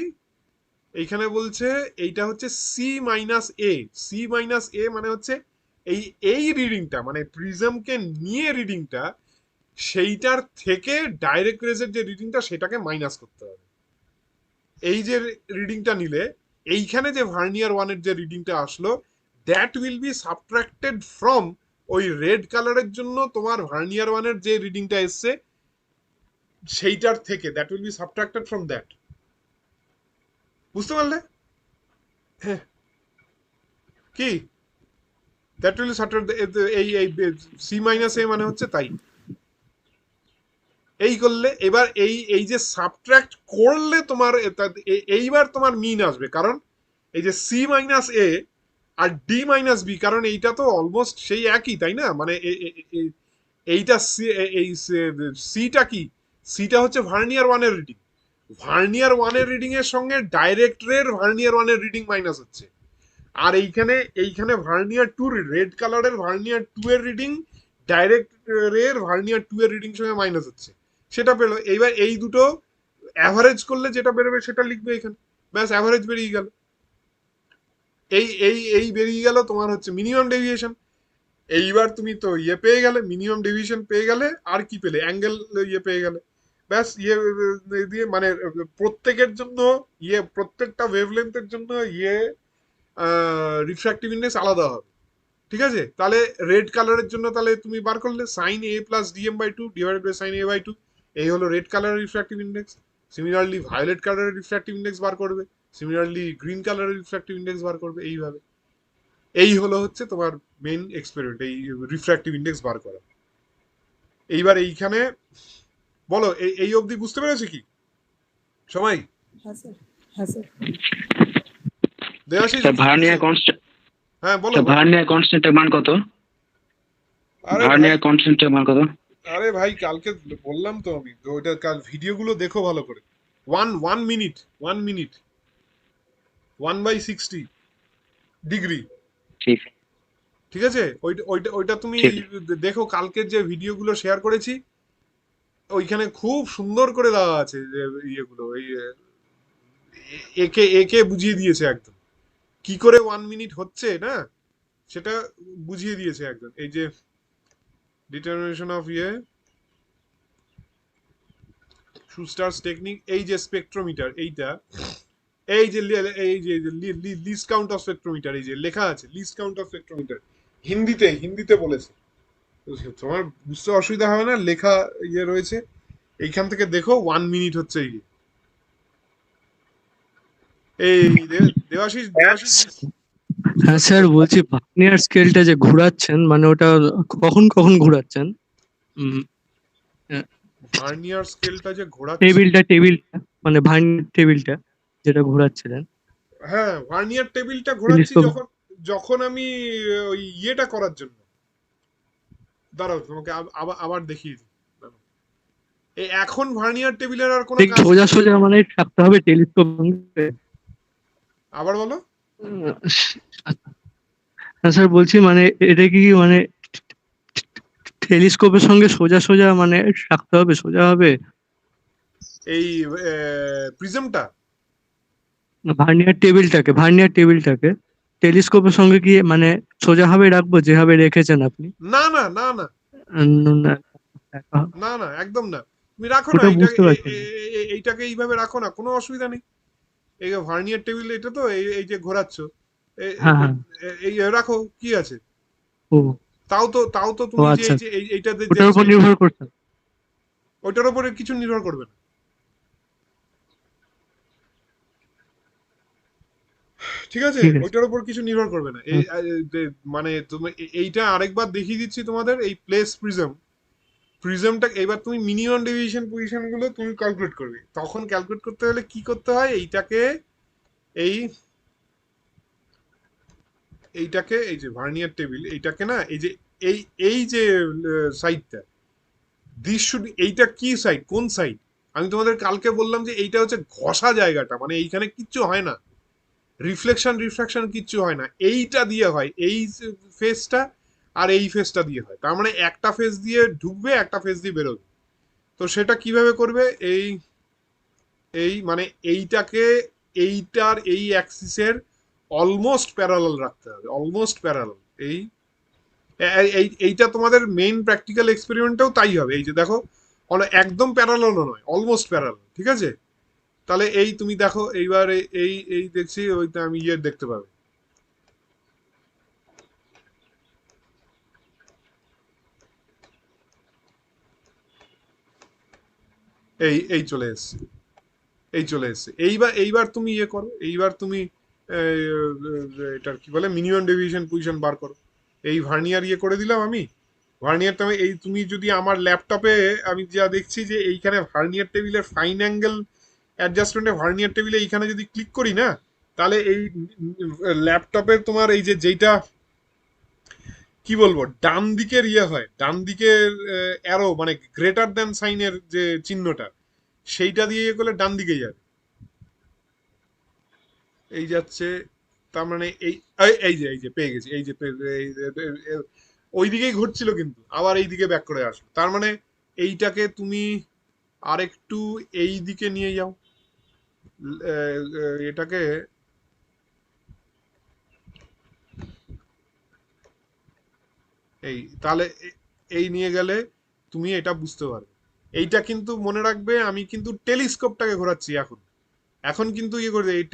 এইখানে বলছে এইটা হচ্ছে C minus A. C minus A মানে হচ্ছে এই রিডিংটা, মানে প্রিজমকে নিয়ে রিডিংটা, সেইটার থেকে ডাইরেক্ট রেজের যে রিডিংটা সেটাকে মাইনাস করতে হবে। এই যে রিডিংটা নিলে, এইখানে যে ভার্নিয়ার 1 এর যে রিডিংটা আসলো, that will be subtracted from ওই রেড কালারের জন্য তোমার ভার্নিয়ার 1 এর যে রিডিংটা এসছে সেইটার থেকে, that will be subtracted from that. বুঝতে পারলে? হ্যাঁ, কি দ্যাট উইল সাবট্রাক্ট এই সি মাইনাস এ মানে হচ্ছে তাই। এই করলে এবার এই যে সাবট্রাক্ট করলে তোমার এইবার তোমার মিন আসবে, কারণ এই যে সি মাইনাস এ আর ডি মাইনাস বি, কারণ এইটা তো অলমোস্ট সেই একই, তাই না? মানে এইটা এই সিটা কি, সিটা হচ্ছে ভার্নিয়ার 1 এর রিডিং, ভার্নিয়ার 1 এর রিডিং এর সঙ্গে ডাইরেক্ট রের ভার্নিয়ার 1 এর রিডিং মাইনাস হচ্ছে। আর এইখানে ভার্নিয়ার 2, রেড কালারের ভার্নিয়ার 2 এর রিডিং ডাইরেক্ট রের ভার্নিয়ার 2 এর রিডিং সঙ্গে মাইনাস হচ্ছে, সেটা পেলো। এইবার এই দুটো অ্যাভারেজ করলে যেটা বেরোবে সেটা লিখবে এখানে, ব্যাস, অ্যাভারেজ বেরিয়ে গেল। এই বেরিয়ে গেল তোমার হচ্ছে মিনিমাম ডেভিয়েশন। এইবার তুমি তো পেয়ে গেলে, মিনিমাম ডেভিয়েশন পেয়ে গেলে, আর কি পেলে? অ্যাঙ্গেল পেয়ে গেলে, ব্যাস। দিয়ে মানে প্রত্যেকের জন্য প্রত্যেকটা ওয়েভলেন্থের জন্য রিফ্র্যাক্টিভ ইন্ডেক্স আলাদা হবে। ঠিক আছে, তাহলে রেড কালারের জন্য তাহলে তুমি বার করলে sine A plus DM by two divided by sine A by two, এই হলো রেড কালারের রিফ্র্যাক্টিভ ইন্ডেক্স। সিমিলারলি ভায়োলেট কালারের রিফ্র্যাক্টিভ ইন্ডেক্স বার করবে, সিমিলারলি গ্রিন কালারের রিফ্র্যাক্টিভ ইন্ডেক্স বার করবে, এইভাবে। এই হলো হচ্ছে তোমার মেইন এক্সপেরিমেন্ট, এই রিফ্র্যাক্টিভ ইন্ডেক্স বার করা। এইবার এইখানে বলো এই অবধি বুঝতে পেরেছো কি সবাই? হ্যাঁ স্যার, হ্যাঁ স্যার। দেবাশিস, ভার্নিয়ার কনস্ট্যান্ট, হ্যাঁ বলো। ভার্নিয়ার কনস্ট্যান্টের মান কত? আরে ভাই, ভার্নিয়ার কনস্ট্যান্টের মান কত? আরে ভাই কালকে বললাম তো আমি, তো ওইটা কাল ভিডিওগুলো দেখো ভালো করে। One minute 1/60 degree. ঠিক ঠিক আছে, ওইটা ওইটা ওইটা তুমি ঠিক। দেখো, কালকের যে ভিডিওগুলো শেয়ার করেছি ওইখানে খুব সুন্দর করে দেওয়া আছে যে ইয়েগুলো, এই একে একে বুঝিয়ে দিয়েছে একদম কি করে 1 মিনিট হচ্ছে না, সেটা বুঝিয়ে দিয়েছে একদম। এই যে ডিটারমিনেশন অফ শুস্টারস টেকনিক, এই যে স্পেকট্রোমিটার, এইটা এই যে লিস্ট কাউন্ট অফ স্পেকট্রোমিটার, এই যে লেখা আছে লিস্ট কাউন্ট অফ স্পেকট্রোমিটার, হিন্দিতে বলেছে। তোমার বুঝতে অসুবিধা হবে না, লেখা ইয়ে রয়েছে এইখান থেকে দেখো। 1 মিনিট হচ্ছে এই দেবাশিস হ্যাঁ স্যার, বলছি ভার্নিয়ার স্কেলটা যে ঘোরাচ্ছেন মানে ওটা কখন কখন ঘোরাচ্ছেন? ভার্নিয়ার স্কেলটা যে ঘোরাচ্ছি, টেবিলটা মানে ভার্নিয়ার টেবিলটা যেটা ঘোরাচ্ছিলেন। হ্যাঁ ভার্নিয়ার টেবিলটা ঘোরাচ্ছি Telescope. যখন যখন আমি ওই ইয়েটা করার জন্য, দাঁড়াও তোমাকে আবার দেখিয়ে দিই। দাঁড়াও। এই এখন ভার্নিয়ার টেবিলের আর কোনো কাজ সোজা সোজা মানে থাকতে হবে টেলিস্কোপ। আবার বলো। হ্যাঁ স্যার, বলছি মানে এটা কি মানে টেলিস্কোপের সঙ্গে সোজা সোজা মানে রাখতে হবে, সোজা হবে? এই প্রিজমটা ভার্নিয়ার টেবিলটাকে টেলিস্কোপের সঙ্গে কি মানে সোজা ভাবে রাখবো যেভাবে রেখেছেন আপনি? না না না না না, না না একদম না, তুমি রাখো না ওটা বুঝতে পারছি। এইটাকে এইভাবে রাখো না, কোনো অসুবিধা নেই। এই ভার্নিয়ার টেবিল এটা তো এই যে ঘোরাচ্ছ, হ্যাঁ হ্যাঁ। এই রাখো, কি আছে। ও, তাও তো তুমি যে আচ্ছা, এই যে এইটাতে ওটার উপর নির্ভর করছে। ওইটার উপরে কিছু নির্ভর করবে না। ঠিক আছে, ঠিক আছে। ওইটার উপর কিছু নির্ভর করবে না। এই মানে তুমি এইটা আরেকবার দেখিয়ে দিচ্ছি তোমাদের, এই প্লেস প্রিজমটা এবার তুমি মিনিমাম ডেভিয়েশন পজিশন গুলো তুমি ক্যালকুলেট করবে। তখন ক্যালকুলেট করতে হলে কি করতে হয়, এইটাকে এই যে ভার্নিয়ার টেবিল, এইটাকে না এই যে এই যে সাইডটা, এইটা কি সাইড, কোন সাইড? আমি তোমাদের কালকে বললাম যে এইটা হচ্ছে ঘষা জায়গাটা, মানে এইখানে কিচ্ছু হয় না, রিফ্লেকশন কিচ্ছু হয় না, এইটা দিয়ে হয়, এই ফেসটা আর এই ফেসটা দিয়ে হয়। তার মানে একটা ফেস দিয়ে ঢুকবে, একটা ফেস দিয়ে বেরোবে। তো সেটা কিভাবে করবে, এই মানে এইটাকে এইটার এই অ্যাক্সিসের অলমোস্ট প্যারালাল রাখতে হবে, অলমোস্ট প্যারালাল। এইটা তোমাদের মেইন প্র্যাকটিক্যাল এক্সপেরিমেন্টেও তাই হবে। এই যে দেখো, একদম প্যারালাল নয়, অলমোস্ট প্যারালাল। ঠিক আছে, তাহলে এই তুমি দেখো এইবার এই দেখছি ওইটা আমি ইয়ে দেখতে পাবে। এই চলে এসছে। এইবার তুমি ইয়ে করো, এইবার তুমি এটার কি বলে মিনিমাম ডেভিয়েশন পজিশন বার করো। এই ভার্নিয়ার ইয়ে করে দিলাম আমি। ভার্নিয়ারটা এই তুমি যদি আমার ল্যাপটপে আমি যা দেখছি যে এইখানে ভার্নিয়ার টেবিলের ফাইন অ্যাঙ্গেল অ্যাডজাস্টমেন্টে ভার্নিয়ার টেবিলে এইখানে যদি ক্লিক করি না, তাহলে এই ল্যাপটপের তোমার এই যে যেইটা কি বলবো ডান দিকের ইয়ে হয়, ডান দিকের অ্যারো মানে গ্রেটার দ্যান সাইনের যে চিহ্নটা, সেইটা দিয়ে ইয়ে করলে ডান দিকে যাবে, এই যাচ্ছে। তার মানে এই যে পেয়ে গেছি, এই যে ওই দিকেই ঘুরছিল কিন্তু আবার এই দিকে ব্যাক করে আসলো। তার মানে এইটাকে তুমি আরেকটু এই দিকে নিয়ে যাও, এটাকে এই তাহলে এই নিয়ে গেলে তুমি এটা বুঝতে পারবে। এইটা কিন্তু মনে রাখবে, আমি কিন্তু টেলিস্কোপটাকে ঘোরাচ্ছি এখন কিন্তু ইয়ে করে এই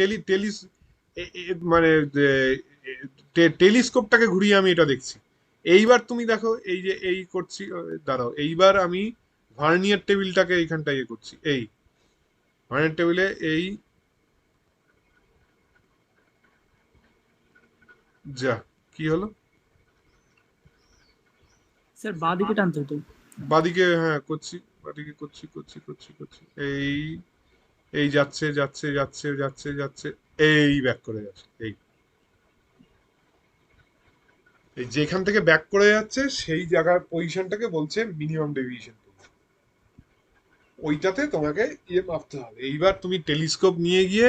মানে টেলিস্কোপটাকে ঘুরিয়ে আমি এটা দেখছি। এইবার তুমি দেখো এই যে এই করছি, দাঁড়াও, এইবার আমি ভার্নিয়ার টেবিলটাকে এইখানটা ইয়ে করছি, এই ভার্নিয়ার টেবিলে এই যা কি হলো, স্যার বাঁ দিকে টানতে হতো। বাদিকে, হ্যাঁ করছি, বাদিকে করছি করছি করছি করছি, এই এই যাচ্ছে যাচ্ছে যাচ্ছে যাচ্ছে যাচ্ছে, এই ব্যাক করে যাচ্ছে, এই এই যেখান থেকে ব্যাক করে যাচ্ছে সেই জায়গার পজিশনটাকে বলছে মিনিমাম ডেভিয়েশন। ওইটাতে তোমাকে ইয়ে মাপতে হবে। এইবার তুমি টেলিস্কোপ নিয়ে গিয়ে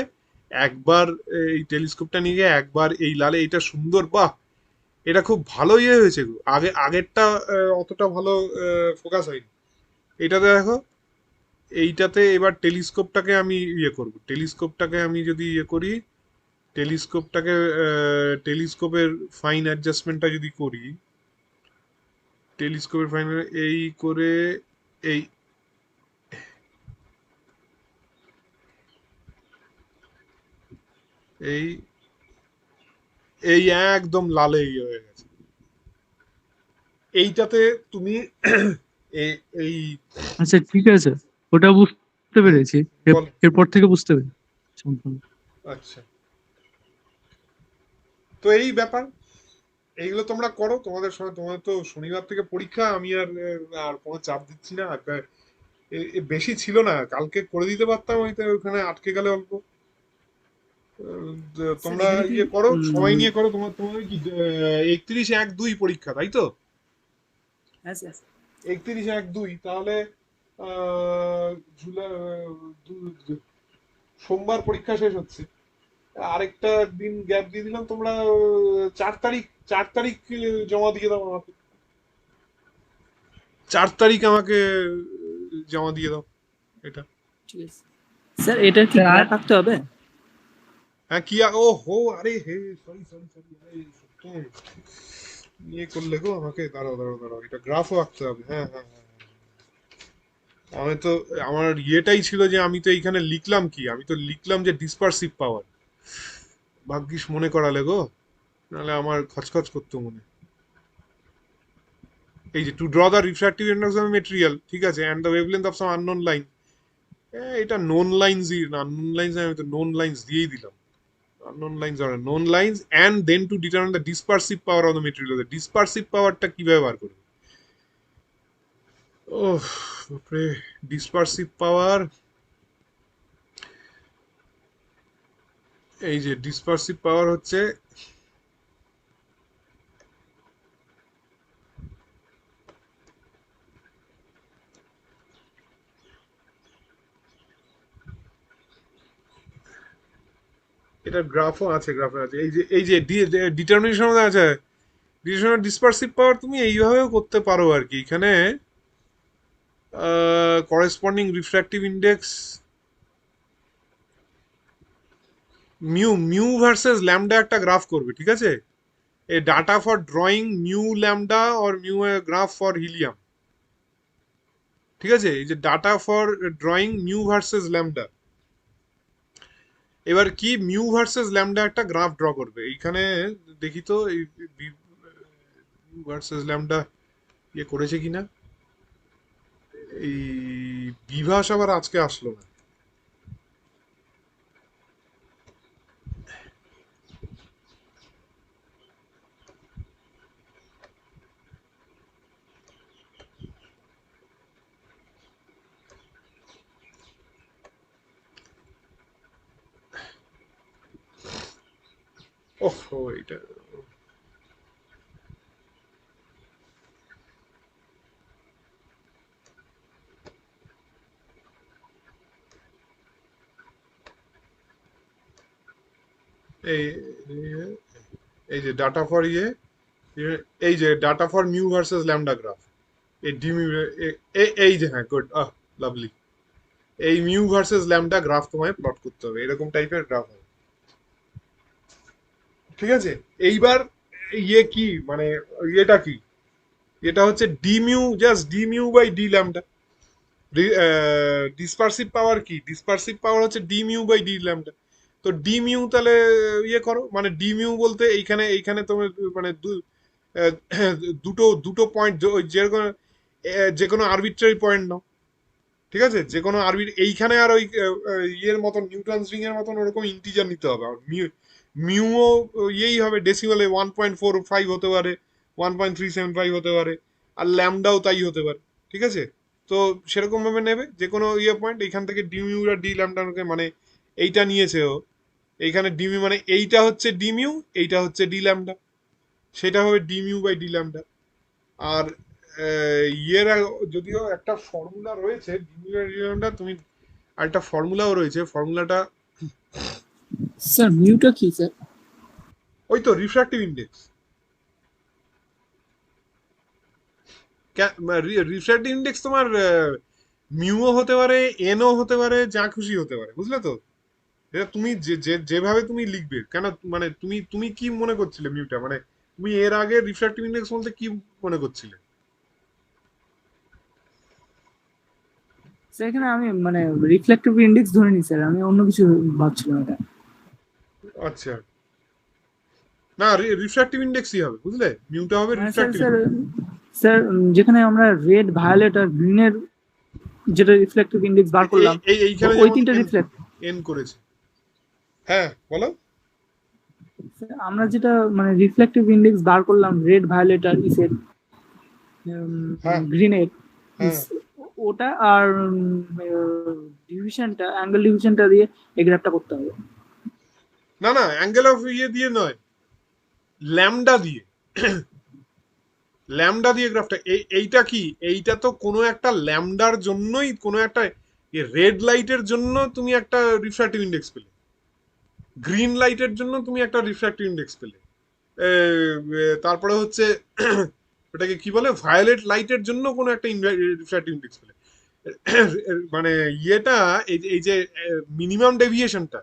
একবার, এই টেলিস্কোপটা নিয়ে গিয়ে একবার এই লালে, এটা সুন্দর, বাহ এটা খুব ভালো ইয়ে হয়েছে গো। আগেরটা অতটা ভালো ফোকাস হয়নি, এটাতে দেখো। এইটাতে এবার টেলিস্কোপটাকে আমি ইয়ে করব, টেলিস্কোপটাকে আমি যদি ইয়ে করি, টেলিস্কোপটাকে টেলিস্কোপের ফাইন অ্যাডজাস্টমেন্টটা যদি করি, টেলিস্কোপের ফাইন এই করে, এই এই এই একদম লালে ইয়ে হয়ে গেছে। এইটাতে তুমি এই আচ্ছা ঠিক আছে, ওটা বুঝতে পেরেছি, বল। এরপর থেকে বুঝতে পেরেছি সম্পূর্ণ। আচ্ছা, তো এই ব্যাপার, এইগুলো তোমরা করো। তোমাদের সঙ্গে, তোমাদের তো শনিবার থেকে পরীক্ষা, আমি আর কোনো চাপ দিচ্ছি না। বেশি ছিল না, কালকে করে দিতে পারতাম, ওখানে আটকে গেলে অল্প। তোমরা এখানে কি ইয়ে করো, সময় নিয়ে করো। তোমাদের কি 31/1/2 পরীক্ষা, তাই তো? হ্যাঁ স্যার। 31/1/2, তাহলে জুলাই, সোমবার পরীক্ষা শেষ হচ্ছে, আরেকটা দিন গ্যাপ দিয়ে দিলাম। তোমরা 4 তারিখ জমা দিয়ে দাও আমাকে, 4 তারিখ আমাকে জমা দিয়ে দাও এটা। ঠিক আছে স্যার, এটা কি গ্রাফ আঁকতে হবে? হ্যাঁ কি ও হো, আরে হে, সরি সরি সরি, আরে সত্য নিয়ে করলে গো আমাকে। দাঁড়াও দাঁড়াও দাঁড়াও, এটা গ্রাফও আঁকতে হবে, হ্যাঁ হ্যাঁ হ্যাঁ। আমি তো, আমার ইয়েটাই ছিল যে আমি তো এইখানে লিখলাম কি, আমি তো লিখলাম যে ডিসপারসিভ পাওয়ার। ভাগ্যিস মনে করালে গো, নাহলে আমার খচখচ করতো মনে। এই যে two draw the refractive index of material, ঠিক আছে, and the wavelength of some unknown line. এটা নোন লাইন্সই, আননোন লাইন্স, আমি তো নোন লাইন্স দিয়েই দিলাম। unknown lines are known lines, and then to determine the dispersive power of the material. The dispersive powerটা কিভাবে বার করবে? ওহ বাপরে, dispersive power, এই যে dispersive power হচ্ছে, এটা গ্রাফও আছে, গ্রাফে আছে। এই যে ডিটারমিনেশন আছে, ডিটারমিনেশন ডিসপারসিভ পাওয়ার তুমি এইভাবেও করতে পারো আর কি। এখানে corresponding refractive index mu versus lambda একটা গ্রাফ করবে, ঠিক আছে। এ data for drawing mu lambda or mu graph for helium, ঠিক আছে। এই যে data for drawing mu versus lambda, এবার কি মিউ ভার্সেস ল্যামডা একটা গ্রাফ ড্র করবে। এইখানে দেখি তো এই মিউ ভার্সেস ল্যামডা ইয়ে করেছে কিনা। এই বিভাস আবার আজকে আসলো না। ওহো, এটা এই এই যে ডাটা ফর এই যে data for mu versus lambda graph, এই ডি মিউ, এই যে, হ্যাঁ গুড, লাভলি। এই মিউ ভার্সেস ল্যামডা গ্রাফ তোমায় প্লট করতে হবে, এরকম টাইপের গ্রাফ হবে, ঠিক আছে। এইবার ইয়ে কি, মানে এটা কি, এটা হচ্ছে d mu, just d mu by d lambda. Dispersive power কি, ডিসপারসিভ পাওয়ার হচ্ছে d mu by d lambda. তো ডি মিউ তাহলে ইয়ে করো, মানে ডি মিউ বলতে এইখানে তোমার মানে আহ, দুটো পয়েন্ট যে কোনো আরবিট্রারি পয়েন্ট নাও, ঠিক আছে, যে কোনো এইখানে আর ওই ইয়ের মতন নিউটনস রিং এর মতন ওরকম ইন্টিজার নিতে হবে। আর মিউও ইয়েই হবে ডেসিমালে 1.45 হতে পারে, 1.375 হতে পারে, আর ল্যামডাও তাই হতে পারে, ঠিক আছে। তো সেরকম ভাবে নেবে যে কোনো ইয়ে পয়েন্ট, এইখান থেকে ডি মিউ আর ডি ল্যামডাকে, মানে এইটা নিয়েছে ও, এইখানে ডি মিউ মানে এইটা হচ্ছে ডি মিউ, এইটা হচ্ছে ডি ল্যামডা, সেটা হবে d mu by d lambda. আর ইয়ের যদিও একটা ফর্মুলা রয়েছে d mu by d lambda, তুমি আর একটা ফর্মুলাও রয়েছে, ফর্মুলাটা স্যার মিউটা কি স্যার? ওই তো রিফ্র্যাক্টিভ ইন্ডেক্স। রিফ্র্যাক্টিভ ইন্ডেক্স তোমার মিউও হতে পারে, এনও হতে পারে, যা খুশি হতে পারে, বুঝলে তো। এটা তুমি যেভাবে তুমি লিখবে, কেন মানে তুমি কি মনে করছিলে মিউটা, মানে তুমি এর আগে রিফ্র্যাক্টিভ ইন্ডেক্স বলতে কি মনে করছিলে? স্যার এখানে আমি মানে রিফ্লেক্টিভ ইন্ডেক্স ধরে নি স্যার, আমি অন্য কিছু ভাবছিলাম এটা। আচ্ছা, না রিফ্র্যাক্টিভ ইন্ডেক্সই হবে, বুঝলে, মিউটা হবে মানে স্যার রিফ্র্যাক্টিভ। স্যার স্যার যেখানে আমরা রেড, ভায়োলেট আর গ্রিনের যেটা রিফ্লেক্টিভ ইন্ডেক্স বার করলাম, এইখানে ওই তিনটা রিফ্লেক্ট এন করেছে। হ্যাঁ বলো। আমরা যেটা মানে রিফ্লেক্টিভ ইন্ডেক্স বার করলাম রেড, ভায়োলেট আর ইসের গ্রিনের, ওটা আর ডিভিশনটা, অ্যাঙ্গেল ডিভিশনটা দিয়ে এই গ্রাফটা করতে হবে। না না, অ্যাঙ্গেল অফ ইয়ে দিয়ে নয়, ল্যামডা দিয়ে। ল্যামডা দিয়ে গ্রাফটা, এইটা কি, এইটা তো কোনো একটা ল্যামডার জন্যই, কোনো একটা রেড লাইটের জন্য তুমি একটা রিফ্র্যাক্টিভ ইন্ডেক্স পেলে, গ্রিন লাইটের জন্য তুমি একটা রিফ্র্যাক্টিভ ইন্ডেক্স পেলে, তারপরে হচ্ছে ওটাকে কি বলে, ভায়োলেট লাইটের জন্য কোনো একটা রিফ্র্যাক্টিভ ইন্ডেক্স পেলে। মানে ইয়েটা এই যে মিনিমাম ডেভিয়েশনটা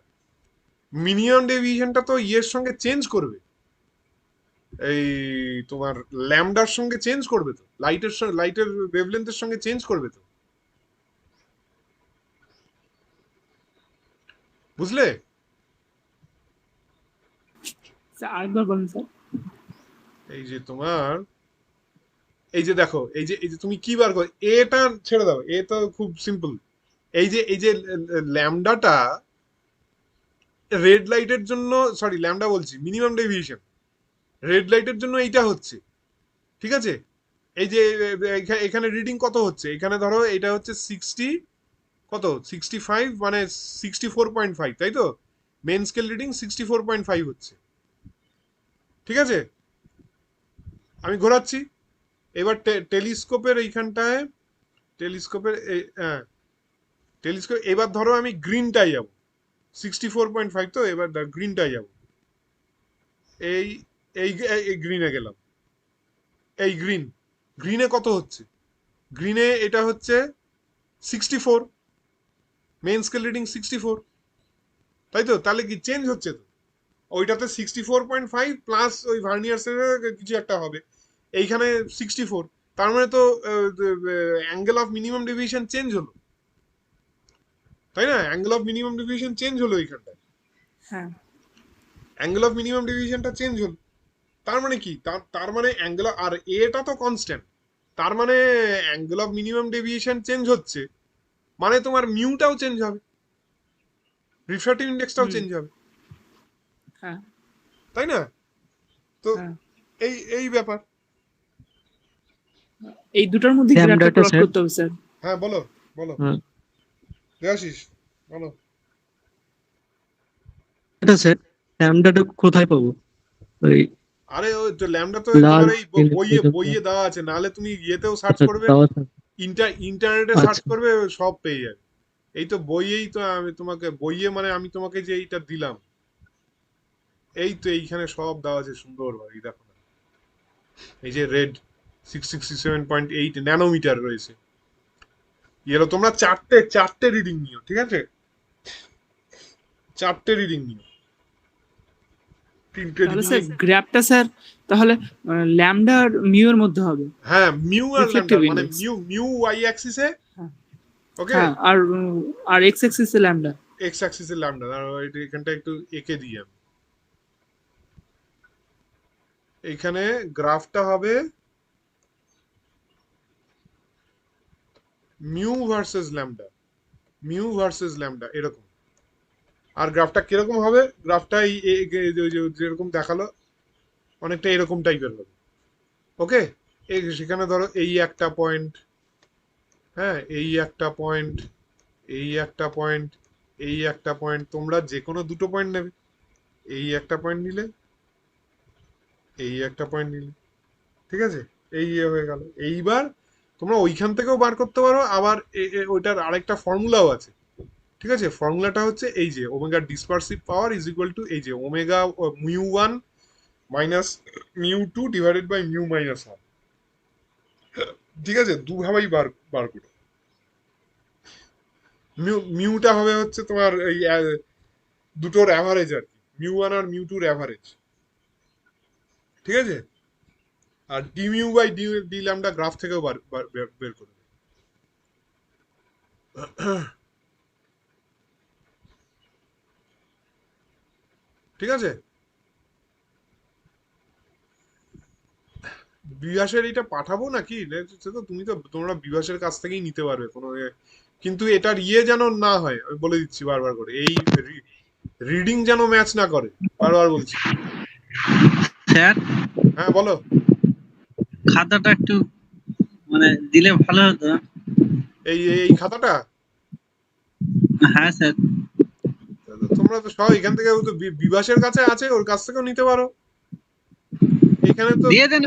তো ইয়ের সঙ্গে চেঞ্জ করবে, এই তোমার ল্যামডার সঙ্গে চেঞ্জ করবে তো, লাইটের ওয়েভলেন্থের সঙ্গে চেঞ্জ করবে তো, বুঝলে। স্যার আরেকবার বলুন স্যার। এই যে তোমার এই যে দেখো, এই যে তুমি কি বার করো, এটা ছেড়ে দাও, এ তো খুব সিম্পল। এই যে ল্যামডাটা রেড লাইটের জন্য, সরি ল্যামডা বলছি, মিনিমাম ডেভিয়েশন রেড লাইটের জন্য এইটা হচ্ছে, ঠিক আছে। এই যে এখানে রিডিং কত হচ্ছে, এখানে ধরো এটা হচ্ছে 65, মানে 64.5, তাই তো, মেন স্কেল রিডিং 64.5 হচ্ছে, ঠিক আছে। আমি ঘোরাচ্ছি এবার টেলিস্কোপের এইখানটায়, টেলিস্কোপ এবার ধরো আমি গ্রিনটাই যাবো, 64.5, তো এবার গ্রিনটাই যাবো, এই এই গ্রিনে গেলাম, এই গ্রিনে কত হচ্ছে, গ্রিনে এটা হচ্ছে 64, মেন স্কেল রিডিং 64, তাই তো, তাহলে কি চেঞ্জ হচ্ছে তো, ওইটাতে 64.5 প্লাস ওই ভার্নিয়ার কিছু একটা হবে, এইখানে 64, তার মানে তো angle of minimum deviation change হলো, তাই না, angle of minimum deviation change হলো এইখানটায়, হ্যাঁ অ্যাঙ্গেল অফ মিনিমাম ডেভিয়েশনটা চেঞ্জ হলো, তার মানে কি, তার মানে অ্যাঙ্গেল, আর এটা তো কনস্ট্যান্ট, তার মানে angle of minimum deviation change হচ্ছে, মানে তোমার মিউটাও চেঞ্জ হবে, রিফ্র্যাক্টিভ ইন্ডেক্সটাও চেঞ্জ হবে, হ্যাঁ তাই না। তো হ্যাঁ। এই ব্যাপার। এই দুটোর মধ্যে Lambda গ্রাফটা টা প্লট স্যার। করতে হবে স্যার। হ্যাঁ বলো বলো, হ্যাঁ। দেয়াশিস বলো। এটা স্যার ল্যামডাটা কোথায় পাবো? ওই আরে ওই তো ল্যামডা তো লাল তোমার এই বইয়ে নীল বইয়ে দেওয়া আছে, নাহলে তুমি ইয়েতেও সার্চ আচ্ছা, করবে, তাও স্যার। ইন্টারনেটে সার্চ আচ্ছা। করবে, সব পেয়ে যাবে। এই তো বইয়েই তো আমি তোমাকে, বইয়ে মানে আমি তোমাকে যে এইটা দিলাম, এই তো এইখানে সব দেওয়া আছে সুন্দরভাবে, এই দেখো না, এই যে রেড 667.8 ন্যানোমিটার রয়েছে, এলো তোমরা চারটে রিডিং নিও, ঠিক আছে, চারটে রিডিং নিও, তিনটে তাহলে রিডিং। স্যার গ্রাফটা স্যার তাহলে ল্যামডা আর মিউ এর মধ্যে হবে। হ্যাঁ মিউ আর ল্যামডা, Reflective মানে index। মিউ ওয়াই অ্যাক্সিসে, হ্যাঁ। ওকে, হ্যাঁ আর এক্স অ্যাক্সিসে ল্যামডা। এক্স অ্যাক্সিসের ল্যামডা, আর এখানটা একটু এঁকে দিই আমি। এইখানে গ্রাফটা হবে mu versus lambda, mu versus lambda এরকম। আর গ্রাফটা কিরকম হবে? গ্রাফটা যেরকম দেখালো অনেকটা এরকম টাইপের হবে। ওকে, সেখানে ধরো এই একটা পয়েন্ট, হ্যাঁ এই একটা পয়েন্ট, এই একটা পয়েন্ট, এই একটা পয়েন্ট, তোমরা যে কোনো দুটো পয়েন্ট নেবে। এই একটা পয়েন্ট নিলে, এই একটা পয়েন্ট নিলে, ঠিক আছে, এই হয়ে গেল। এইবার তোমরা ওইখান থেকেও বার করতে পারো, আবার ওইটার আরেকটা ফর্মুলাও আছে, ঠিক আছে। ফর্মুলাটা হচ্ছে এই যে omega dispersive power is equal to এই যে omega mu one minus mu two divided by mu minus one, ঠিক আছে। দুভাবেই বার বার করো। মিউটা হবে হচ্ছে তোমার এই দুটোর অ্যাভারেজ আর কি, মিউ ওয়ান আর মিউ টুর অ্যাভারেজ, ঠিক আছে। আর d mu by d lambda graph থেকেও বের করবে। ঠিক আছে, বিভাসের এটা পাঠাবো নাকি? তোমরা বিভাসের কাছ থেকেই নিতে পারবে কোনো কিন্তু এটার যেন না হয়, আমি বলে দিচ্ছি বারবার করে, এই রিডিং যেন ম্যাচ না করে, বারবার বলছি। স্যার, হ্যাঁ বলো। খাতাটা একটু মানে দিলে ভালো হতো। এই এই খাতাটা? হ্যাঁ স্যার। তোমরা তো সব এখান থেকে বিভাসের কাছে আছে, ওর কাছ থেকেও নিতে পারো। এখানে তো দিয়ে দেন,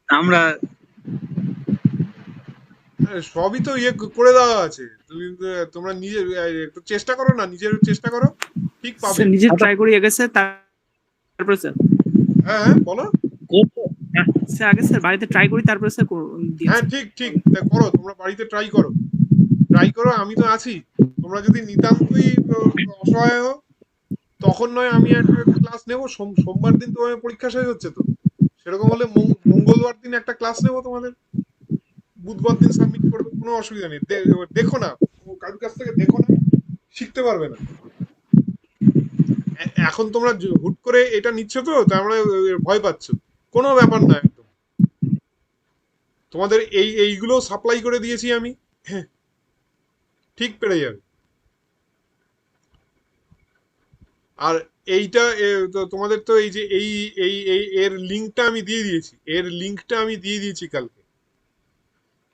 আমরা সবই তো করে দেওয়া আছে। তোমরা নিজে একটু চেষ্টা করো না, নিজের চেষ্টা করো, ঠিক পাবে। নিজে ট্রাই করে গেছে, তারপরে স্যার। হ্যাঁ হ্যাঁ বলো। স্যার আগে স্যার বাড়িতে ট্রাই করি, তারপরে স্যার হ্যাঁ ঠিক ঠিক করো, তোমরা বাড়িতে ট্রাই করো, আমি তো আছি। তোমরা যদি নিতান্তই অসহায় হও তখন নয় আমি একটা ক্লাস নেবো। সোমবার দিন তোমাদের পরীক্ষা শেষ হচ্ছে তো, সেরকম হলে মঙ্গলবার দিন একটা ক্লাস নেবো তোমাদের, বুধবার দিন সাবমিট করবে, কোনো অসুবিধা নেই। দেখো না, কারোর কাছ থেকে দেখো না, শিখতে পারবে না। এখন তোমরা হুট করে এটা নিচ্ছ তো, তার মানে ভয় পাচ্ছ, কোনো ব্যাপার না একদম। তোমাদের এইগুলো সাপ্লাই করে দিয়েছি আমি, ঠিক পেরে যাবে। আর এইটা তোমাদের তো এই যে এর লিঙ্কটা আমি দিয়ে দিয়েছি, কালকে।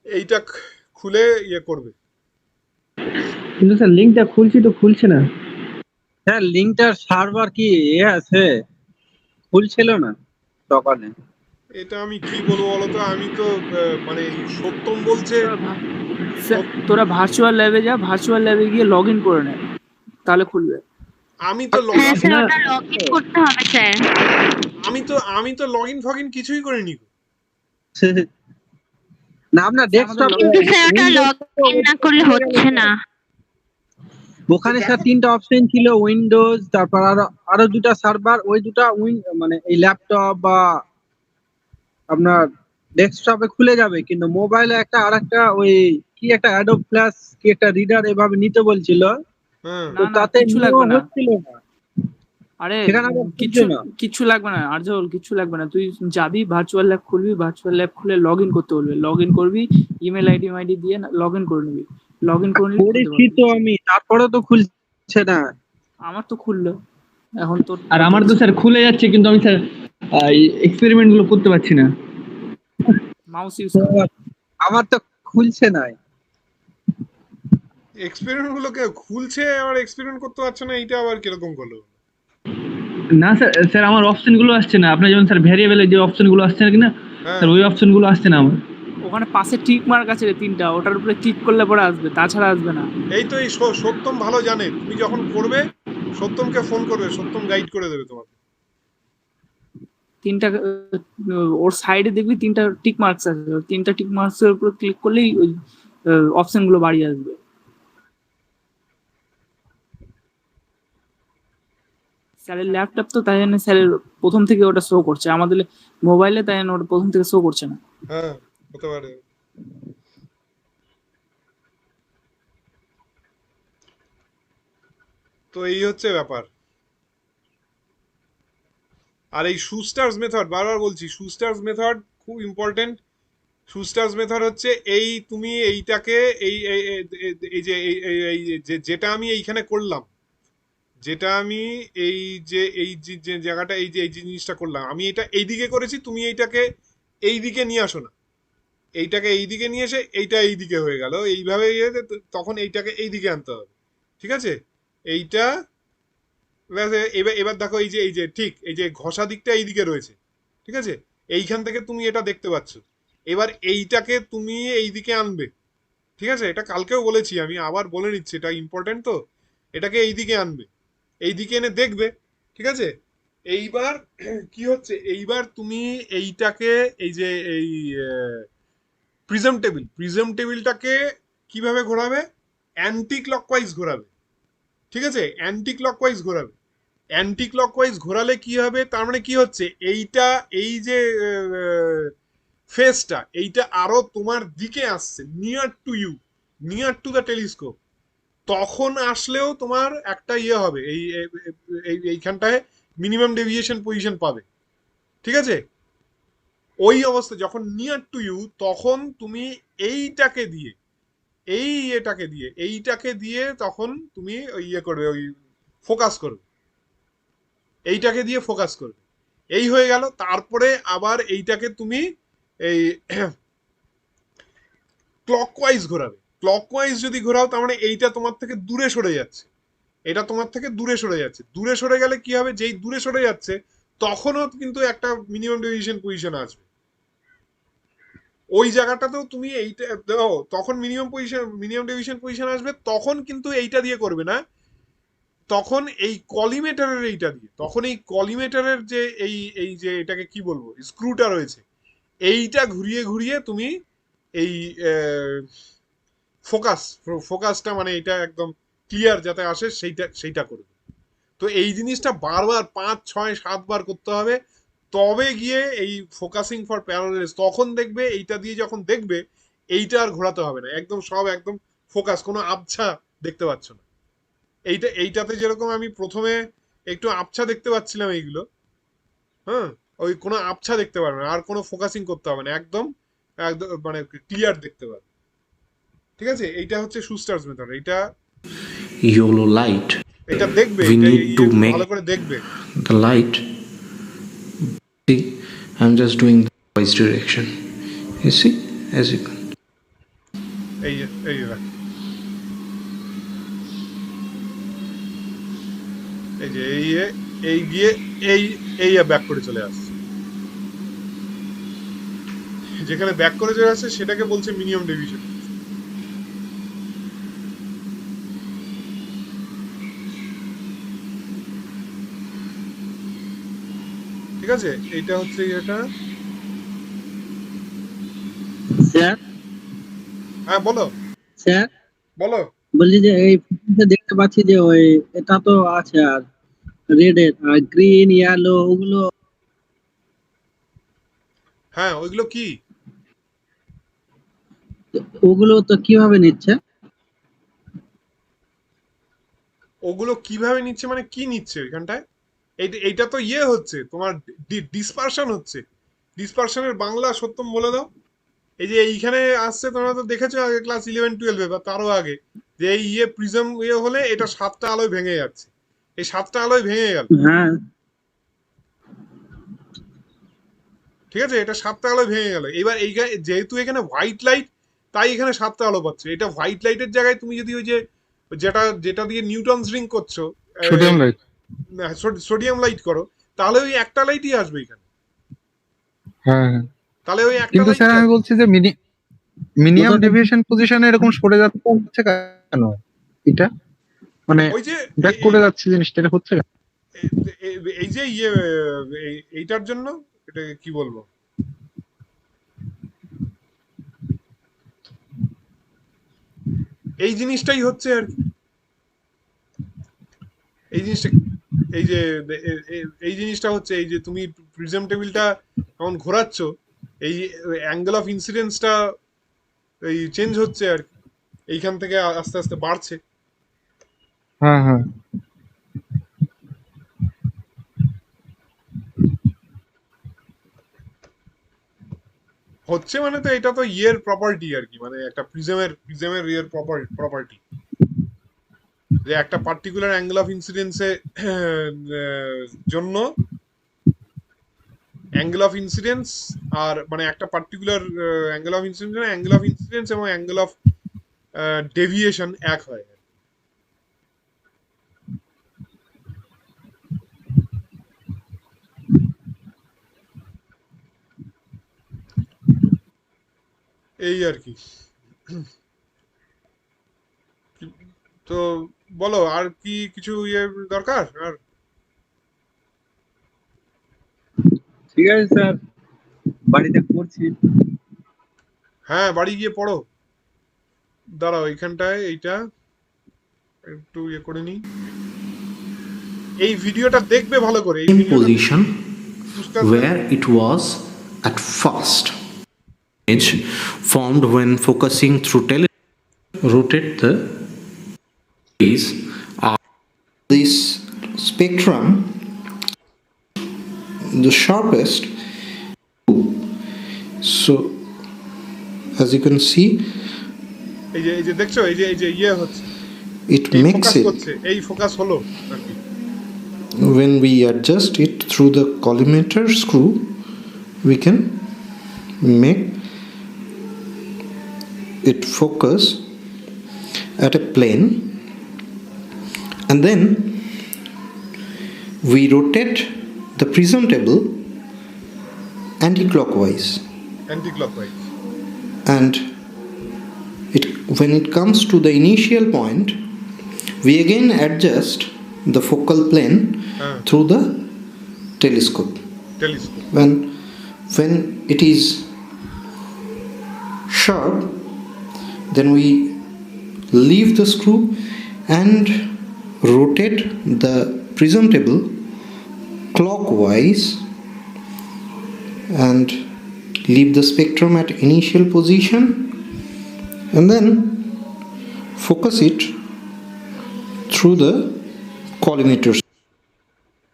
এইটা খুলে করবে। কিন্তু স্যার লিংকটা খুলছি তো খুলছে না। স্যার লিংকটার সার্ভার কি আছে, খুলছিল না সকালে। এটা আমি কি বলবো বলতো, আমি তো মানে সত্যম বলছে তোরা ভার্চুয়াল ল্যাবে যা, ভার্চুয়াল ল্যাবে গিয়ে লগ ইন করে নে, তাহলে খুলবে। আমি তো হ্যাঁ স্যার, ওটা লগইন করতে হবে স্যার। আমি তো লগ ইন ফগইন কিছুই করিনি। না আপনার ডেস্কটপ, কিন্তু স্যার ওটা লগইন না করলে হচ্ছে না। ওখানে স্যার তিনটা অপশন ছিল, উইন্ডোজ, তারপর আরো দুটা সার্ভার, ওই দুটা মানে এই ল্যাপটপ বা আপনার ডেস্কটপে খুলে যাবে, কিন্তু মোবাইলে একটা আরেকটা ওই কি একটা অ্যাডোব ফ্ল্যাশ কি একটা রিডার এভাবে নিতে বলছিল, তো তাতে কিছু লাগবে না। হচ্ছিল না। আরে সেখানে আবার কিছু লাগবে না আরজল, কিছু লাগবে না। তুই যাবি ভার্চুয়াল ল্যাব খুলবি, ভার্চুয়াল ল্যাব খুলে লগ ইন করতে বলবে, লগ ইন করবি, ইমেল আইডি দিয়ে লগ ইন করে নিবি। লগ ইন করে নিবি, করেছি তো আমি, তারপরে তো খুলছে না। আমার তো খুললো এখন তো। আর আমার তো স্যার খুলে যাচ্ছে, কিন্তু আমি স্যার এক্সপেরিমেন্ট গুলো করতে পারছি না। মাউস ইউজ আমার তো খুলছে না। এক্সপেরিমেন্ট গুলোকে খুলছে, আবার এক্সপেরিমেন্ট করতে পারছে না, এইটা আবার কিরকম করলো? না স্যার, স্যার আমার অপশন গুলো আসছে না। আপনার যেমন স্যার ভ্যারিয়েবলের যে অপশন গুলো আসছে না কিনা, স্যার ওই অপশন গুলো আসছে না আমার। ওখানে পাশে টিক মার্ক আছে রে তিনটা, ওটার উপরে ক্লিক করলে পরে আসবে, তাছাড়া আসবে না। এই তো এই সত্যম ভালো জানে, তুমি যখন করবে সত্যমকে ফোন করবে, সত্যম গাইড করে দেবে তোমাকে। তিনটা ওর সাইডে দেখবি তিনটা টিক মার্কস আছে, তিনটা টিক মার্কস এর উপর ক্লিক করলেই ওই অপশন গুলো বাড়িয়ে আসবে। স্যারের ল্যাপটপ তো তাই জন্য স্যারের প্রথম থেকে ওটা শো করছে, আমাদের মোবাইলে তাই জন্য ওটা প্রথম থেকে শো করছে না। হ্যাঁ হতে পারে। তো এই হচ্ছে ব্যাপার। আর এই শুস্টার্স মেথড, বারবার বলছি শুস্টার্স মেথড খুব ইম্পর্টেন্ট। শুস্টার্স মেথড হচ্ছে এই তুমি এইটাকে এই এই এই- এই যে যেটা আমি এইখানে করলাম, যেটা আমি এই যে যে জায়গাটা এই জিনিসটা করলাম, আমি এটা এইদিকে করেছি, তুমি এইটাকে এইদিকে নিয়ে আসো না, এইটাকে এইদিকে নিয়ে এসে এইটা এইদিকে হয়ে গেল, এইভাবে তখন এইটাকে এইদিকে আনতে হবে। ঠিক আছে, এইটা ব্যাস, এবার এবার দেখো এই যে ঠিক এই যে ঘষা দিকটা এইদিকে রয়েছে। ঠিক আছে, এইখান থেকে তুমি এটা দেখতে পাচ্ছ। এবার এইটাকে তুমি এইদিকে আনবে। ঠিক আছে, এটা কালকেও বলেছি, আমি আবার বলে নিচ্ছি, এটা ইম্পর্টেন্ট। তো এটাকে এইদিকে আনবে, এইদিকে এনে দেখবে। ঠিক আছে, এইবার কি হচ্ছে, এইবার তুমি এইটাকে এই যে এই প্রিজম টেবিলটাকে কিভাবে ঘোরাবে, অ্যান্টি ক্লকওয়াইজ ঘোরাবে। ঠিক আছে, অ্যান্টি ক্লকওয়াইজ ঘোরাবে। অ্যান্টি ক্লকওয়াইজ ঘোরালে কি হবে, তার মানে কি হচ্ছে, এইটা এই যে ফেসটা এইটা আরো তোমার দিকে আসছে, near to you, near to the telescope. তখন আসলেও তোমার একটা ইয়ে হবে, এইখানটায় মিনিমাম ডেভিয়েশন পজিশন পাবে। ঠিক আছে, ওই অবস্থা যখন নিয়ার টু ইউ, তখন তুমি এইটাকে দিয়ে এইটাকে দিয়ে তখন তুমি ওই ইয়ে করবে, ওই ফোকাস করবে, এইটাকে দিয়ে ফোকাস করবে। এই হয়ে গেল। তারপরে আবার এইটাকে তুমি এই ক্লকওয়াইজ ঘোরাবে। ক্লকওয়াইজ যদি ঘোরাও, তার মানে এইটা তোমার থেকে দূরে সরে যাচ্ছে, এটা তোমার থেকে দূরে সরে যাচ্ছে। দূরে সরে গেলে কি হবে, যেই দূরে সরে যাচ্ছে তখনও কিন্তু একটা মিনিমাম ডেভিয়েশন পজিশন আসবে। ওই জায়গাটাতেও তুমি এইটা দাও, তখন মিনিমাম ডেভিয়েশন পজিশন আসবে। তখন কিন্তু এইটা দিয়ে করবে না, তখন এই কলিমেটারের এইটা দিয়ে, তখন এই কলিমেটারের যে এই যে এটাকে কি বলবো, স্ক্রুটা রয়েছে, এইটা ঘুরিয়ে ঘুরিয়ে তুমি এই ফোকাসটা মানে এটা একদম ক্লিয়ার যাতে আসে সেইটা করবে। তো এই জিনিসটা বারবার 5, 6, 7 বার করতে হবে, তবে গিয়ে এই ফোকাসিং ফর প্যারালাল, তখন দেখবে এইটা দিয়ে যখন দেখবে এইটা আর ঘোরাতে হবে না, একদম সব একদম ফোকাস, কোনো আবছা দেখতে পাচ্ছ না। এইটাতে যেরকম আমি প্রথমে একটু আবছা দেখতে পাচ্ছিলাম এইগুলো, হ্যাঁ, ওই কোনো আবছা দেখতে পারবে না, আর কোনো ফোকাসিং করতে হবে না, একদম একদম মানে ক্লিয়ার দেখতে পারবে। ঠিক আছে, এইটা হচ্ছে শুস্টার্স মেথড। এটা YOLO light. এটা দেখবে, We এটা need to make ভালো করে দেখবে। the light. See, I'm just doing the voice direction. You see, as you can. এই যে এই যে দেখ, এই যে এই গিয়ে এই ব্যাক করে চলে আসছে। যেখানে ব্যাক করে চলে আসছে সেটাকে বলছে মিনিমাম ডেভিয়েশন। ঠিক আছে, এইটা হচ্ছে এটা। স্যার হ্যাঁ বলো স্যার বলো। বলছি যে এই ফটোতে দেখতে পাচ্ছি যে ওই এটা তো আছে, আর রেড আর গ্রিন ইয়েলো ওগুলো হ্যাঁ, ওইগুলো কি, ওগুলো তো কিভাবে নিচ্ছে? ওগুলো কিভাবে নিচ্ছে মানে কি নিচ্ছে ওইখানটায়? এইটা তো ইয়ে হচ্ছে তোমার, ডিসপারশন হচ্ছে। ডিসপারশনের বাংলা সত্যম বলে দাও। এই যে এইখানে আসছে, তোমরা তো দেখেছো আগে ক্লাস 11-12 বা তারও আগে, যে এই প্রিজম হলে এটা 7টা আলোয় ভেঙে যাচ্ছে, এই 7টা আলোয় ভেঙে গেল। হ্যাঁ ঠিক আছে, এটা 7টা আলোয় ভেঙে গেল। এবার এইখানে যেহেতু এখানে হোয়াইট লাইট, তাই এখানে 7টা আলো পাচ্ছে। এটা হোয়াইট লাইটের জায়গায় তুমি যদি ওই যে যেটা দিয়ে নিউটনস রিং করছো, সোডিয়াম লাইট। সোডিয়াম লাইট করো, তাহলে ওই একটা লাইটই আসবে এখানে, হ্যাঁ, তাহলে ওই একটা কিন্তু স্যার লাইটই আমি আসবে। বলছি যে মিনিমাম ডেভিয়েশন পজিশনে এরকম সরে যাচ্ছে কেন? এটা মানে ওই যে ব্যাক করে যাচ্ছে জিনিসটা, এটা হচ্ছে কেন? এই যে এইটার জন্য, এটা কি বলবো, এই জিনিসটাই হচ্ছে আর কি, এই জিনিসটা, এই যে এই জিনিসটা হচ্ছে, এই যে তুমি প্রিজম টেবিলটা যখন ঘোরাচ্ছ, এই অ্যাঙ্গেল অফ ইনসিডেন্সটা এই চেঞ্জ হচ্ছে আর কি, এইখান থেকে আস্তে আস্তে বাড়ছে। হ্যাঁ হ্যাঁ, হচ্ছে মানে তো এটা তো ইয়ের প্রপার্টি আর কি, মানে একটা প্রিজমের ইয়ের প্রপার্টি, যে একটা পার্টিকুলার অ্যাঙ্গেল অফ ইনসিডেন্সে জন্য অ্যাঙ্গেল অফ ইনসিডেন্স আর মানে একটা পার্টিকুলার অ্যাঙ্গেল অফ ইনসিডেন্স এবং অ্যাঙ্গেল অফ ডেভিয়েশন এক হয়। এই আর কি। তো বলো আর কি কিছু ইয়ে দরকার আর? ঠিক আছে স্যার, বাড়িতে করছি। হ্যাঁ বাড়ি গিয়ে পড়ো। দাঁড়াও এইখানটায় এইটা একটু ইয়ে করে নি, এই ভিডিওটা দেখবে ভালো করে। এই Same ভিডিওটা position বুঝতে- where it was at first. Image formed when focusing through rotate the rays of this spectrum the sharpest. So as you can see, এই যে দেখছো এই যে ইয়ে হচ্ছে, it এই makes ফোকাস it করছে, এই ফোকাস হলো আর কি। when we adjust it through the collimator screw, we can make it focus at a plane, and then we rotate the prism table anti-clockwise, anti-clockwise. and when it comes to the initial point, we again adjust the focal plane হ্যাঁ through the telescope. Telescope. When it is sharp, then we leave the screw and rotate the prism table clockwise and leave the spectrum at initial position, and then focus it through the collimator.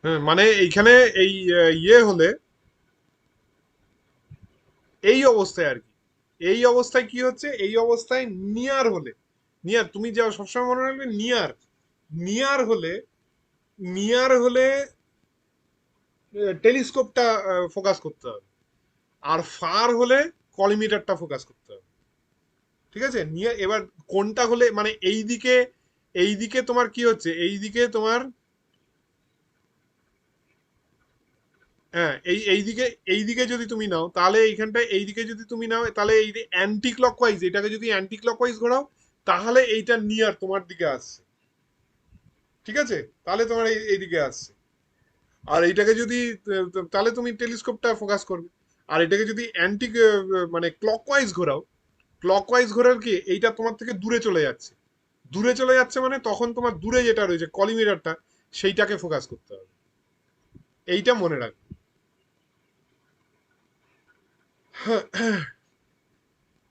হ্যাঁ মানে এইখানে এই ইয়ে হলে এই অবস্থায় আর কি, এই অবস্থায় কি হচ্ছে, এই অবস্থায় নিয়ার হলে, নিয়ার তুমি যা সবসময় মনে রাখবে, নিয়ার হলে টেলিস্কোপটা ফোকাস করতে হবে, আর ফার হলে কলিমিটারটা ফোকাস করতে হবে। ঠিক আছে, নিয়ে এবার কোনটা হলে মানে এইদিকে তোমার কি হচ্ছে, হ্যাঁ এইদিকে যদি তুমি নাও তাহলে এইখানটায়, এইদিকে যদি তুমি নাও তাহলে এই যে অ্যান্টি ক্লকওয়াইজ, এটাকে যদি অ্যান্টি ক্লকওয়াইজ ঘোরাও তাহলে এইটা নিয়ার তোমার দিকে আসছে। ঠিক আছে, তাহলে তোমার এইদিকে আসছে। আর এইটাকে যদি তাহলে তুমি টেলিস্কোপটা ফোকাস করবে। আর এটাকে যদি মানে ক্লকওয়াইজ ঘোরার কি এইটা তোমার থেকে দূরে চলে যাচ্ছে মানে তখন তোমার দূরে যেটা রয়েছে কলিমিটারটা সেইটাকে ফোকাস করতে হবে, এইটা মনে রাখবে।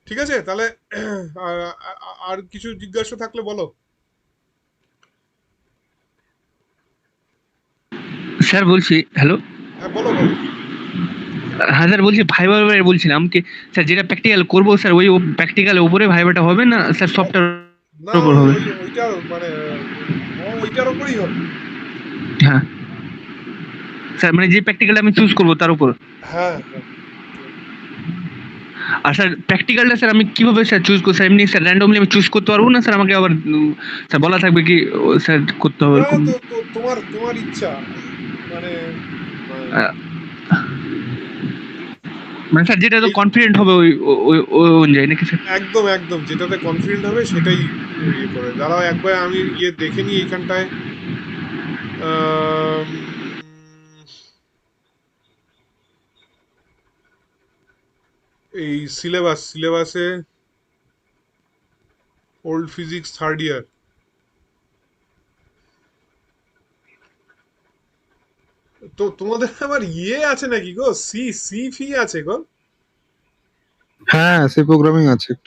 ঠিক আছে, তাহলে আর কিছু জিজ্ঞাসা থাকলে বলো। স্যার বলছি, হ্যালো। হ্যাঁ বলো। হ্যাঁ স্যার বলছি, ভাইবার বলছিলাম কি স্যার, যেটা প্র্যাকটিক্যাল করবো স্যার ওই প্র্যাকটিক্যালের উপরে ভাইবাটা হবে না স্যার, সফটওয়্যার উপর হবে? ওইটার মানে ওইটার উপরেই হবে। হ্যাঁ স্যার, মানে যে প্র্যাকটিক্যালটা আমি চুজ করবো তার উপর। হ্যাঁ আর স্যার প্র্যাকটিক্যালটা স্যার আমি কিভাবে স্যার চুজ করবো স্যার? এমনি স্যার র্যান্ডমলি আমি চুজ করতে পারবো না স্যার? আমাকে আবার স্যার বলা থাকবে কি স্যার করতে হবে? তোমার ইচ্ছা, মানে মানে স্যার যেটা তো কনফিডেন্ট হবে ওই অনুযায়ী নাকি স্যার? একদম যেটাতে কনফিডেন্ট হবে সেটাই ইয়ে করে। দাঁড়াও একবার আমি ইয়ে দেখে নিই এইখানটায়। এই সিলেবাসে ওল্ড ফিজিক্স 3rd ইয়ার, তো তোমাদের আবার ইয়ে আছে নাকি গো, সি ফি আছে গো? হ্যাঁ, সি প্রোগ্রামিং আছে একটু।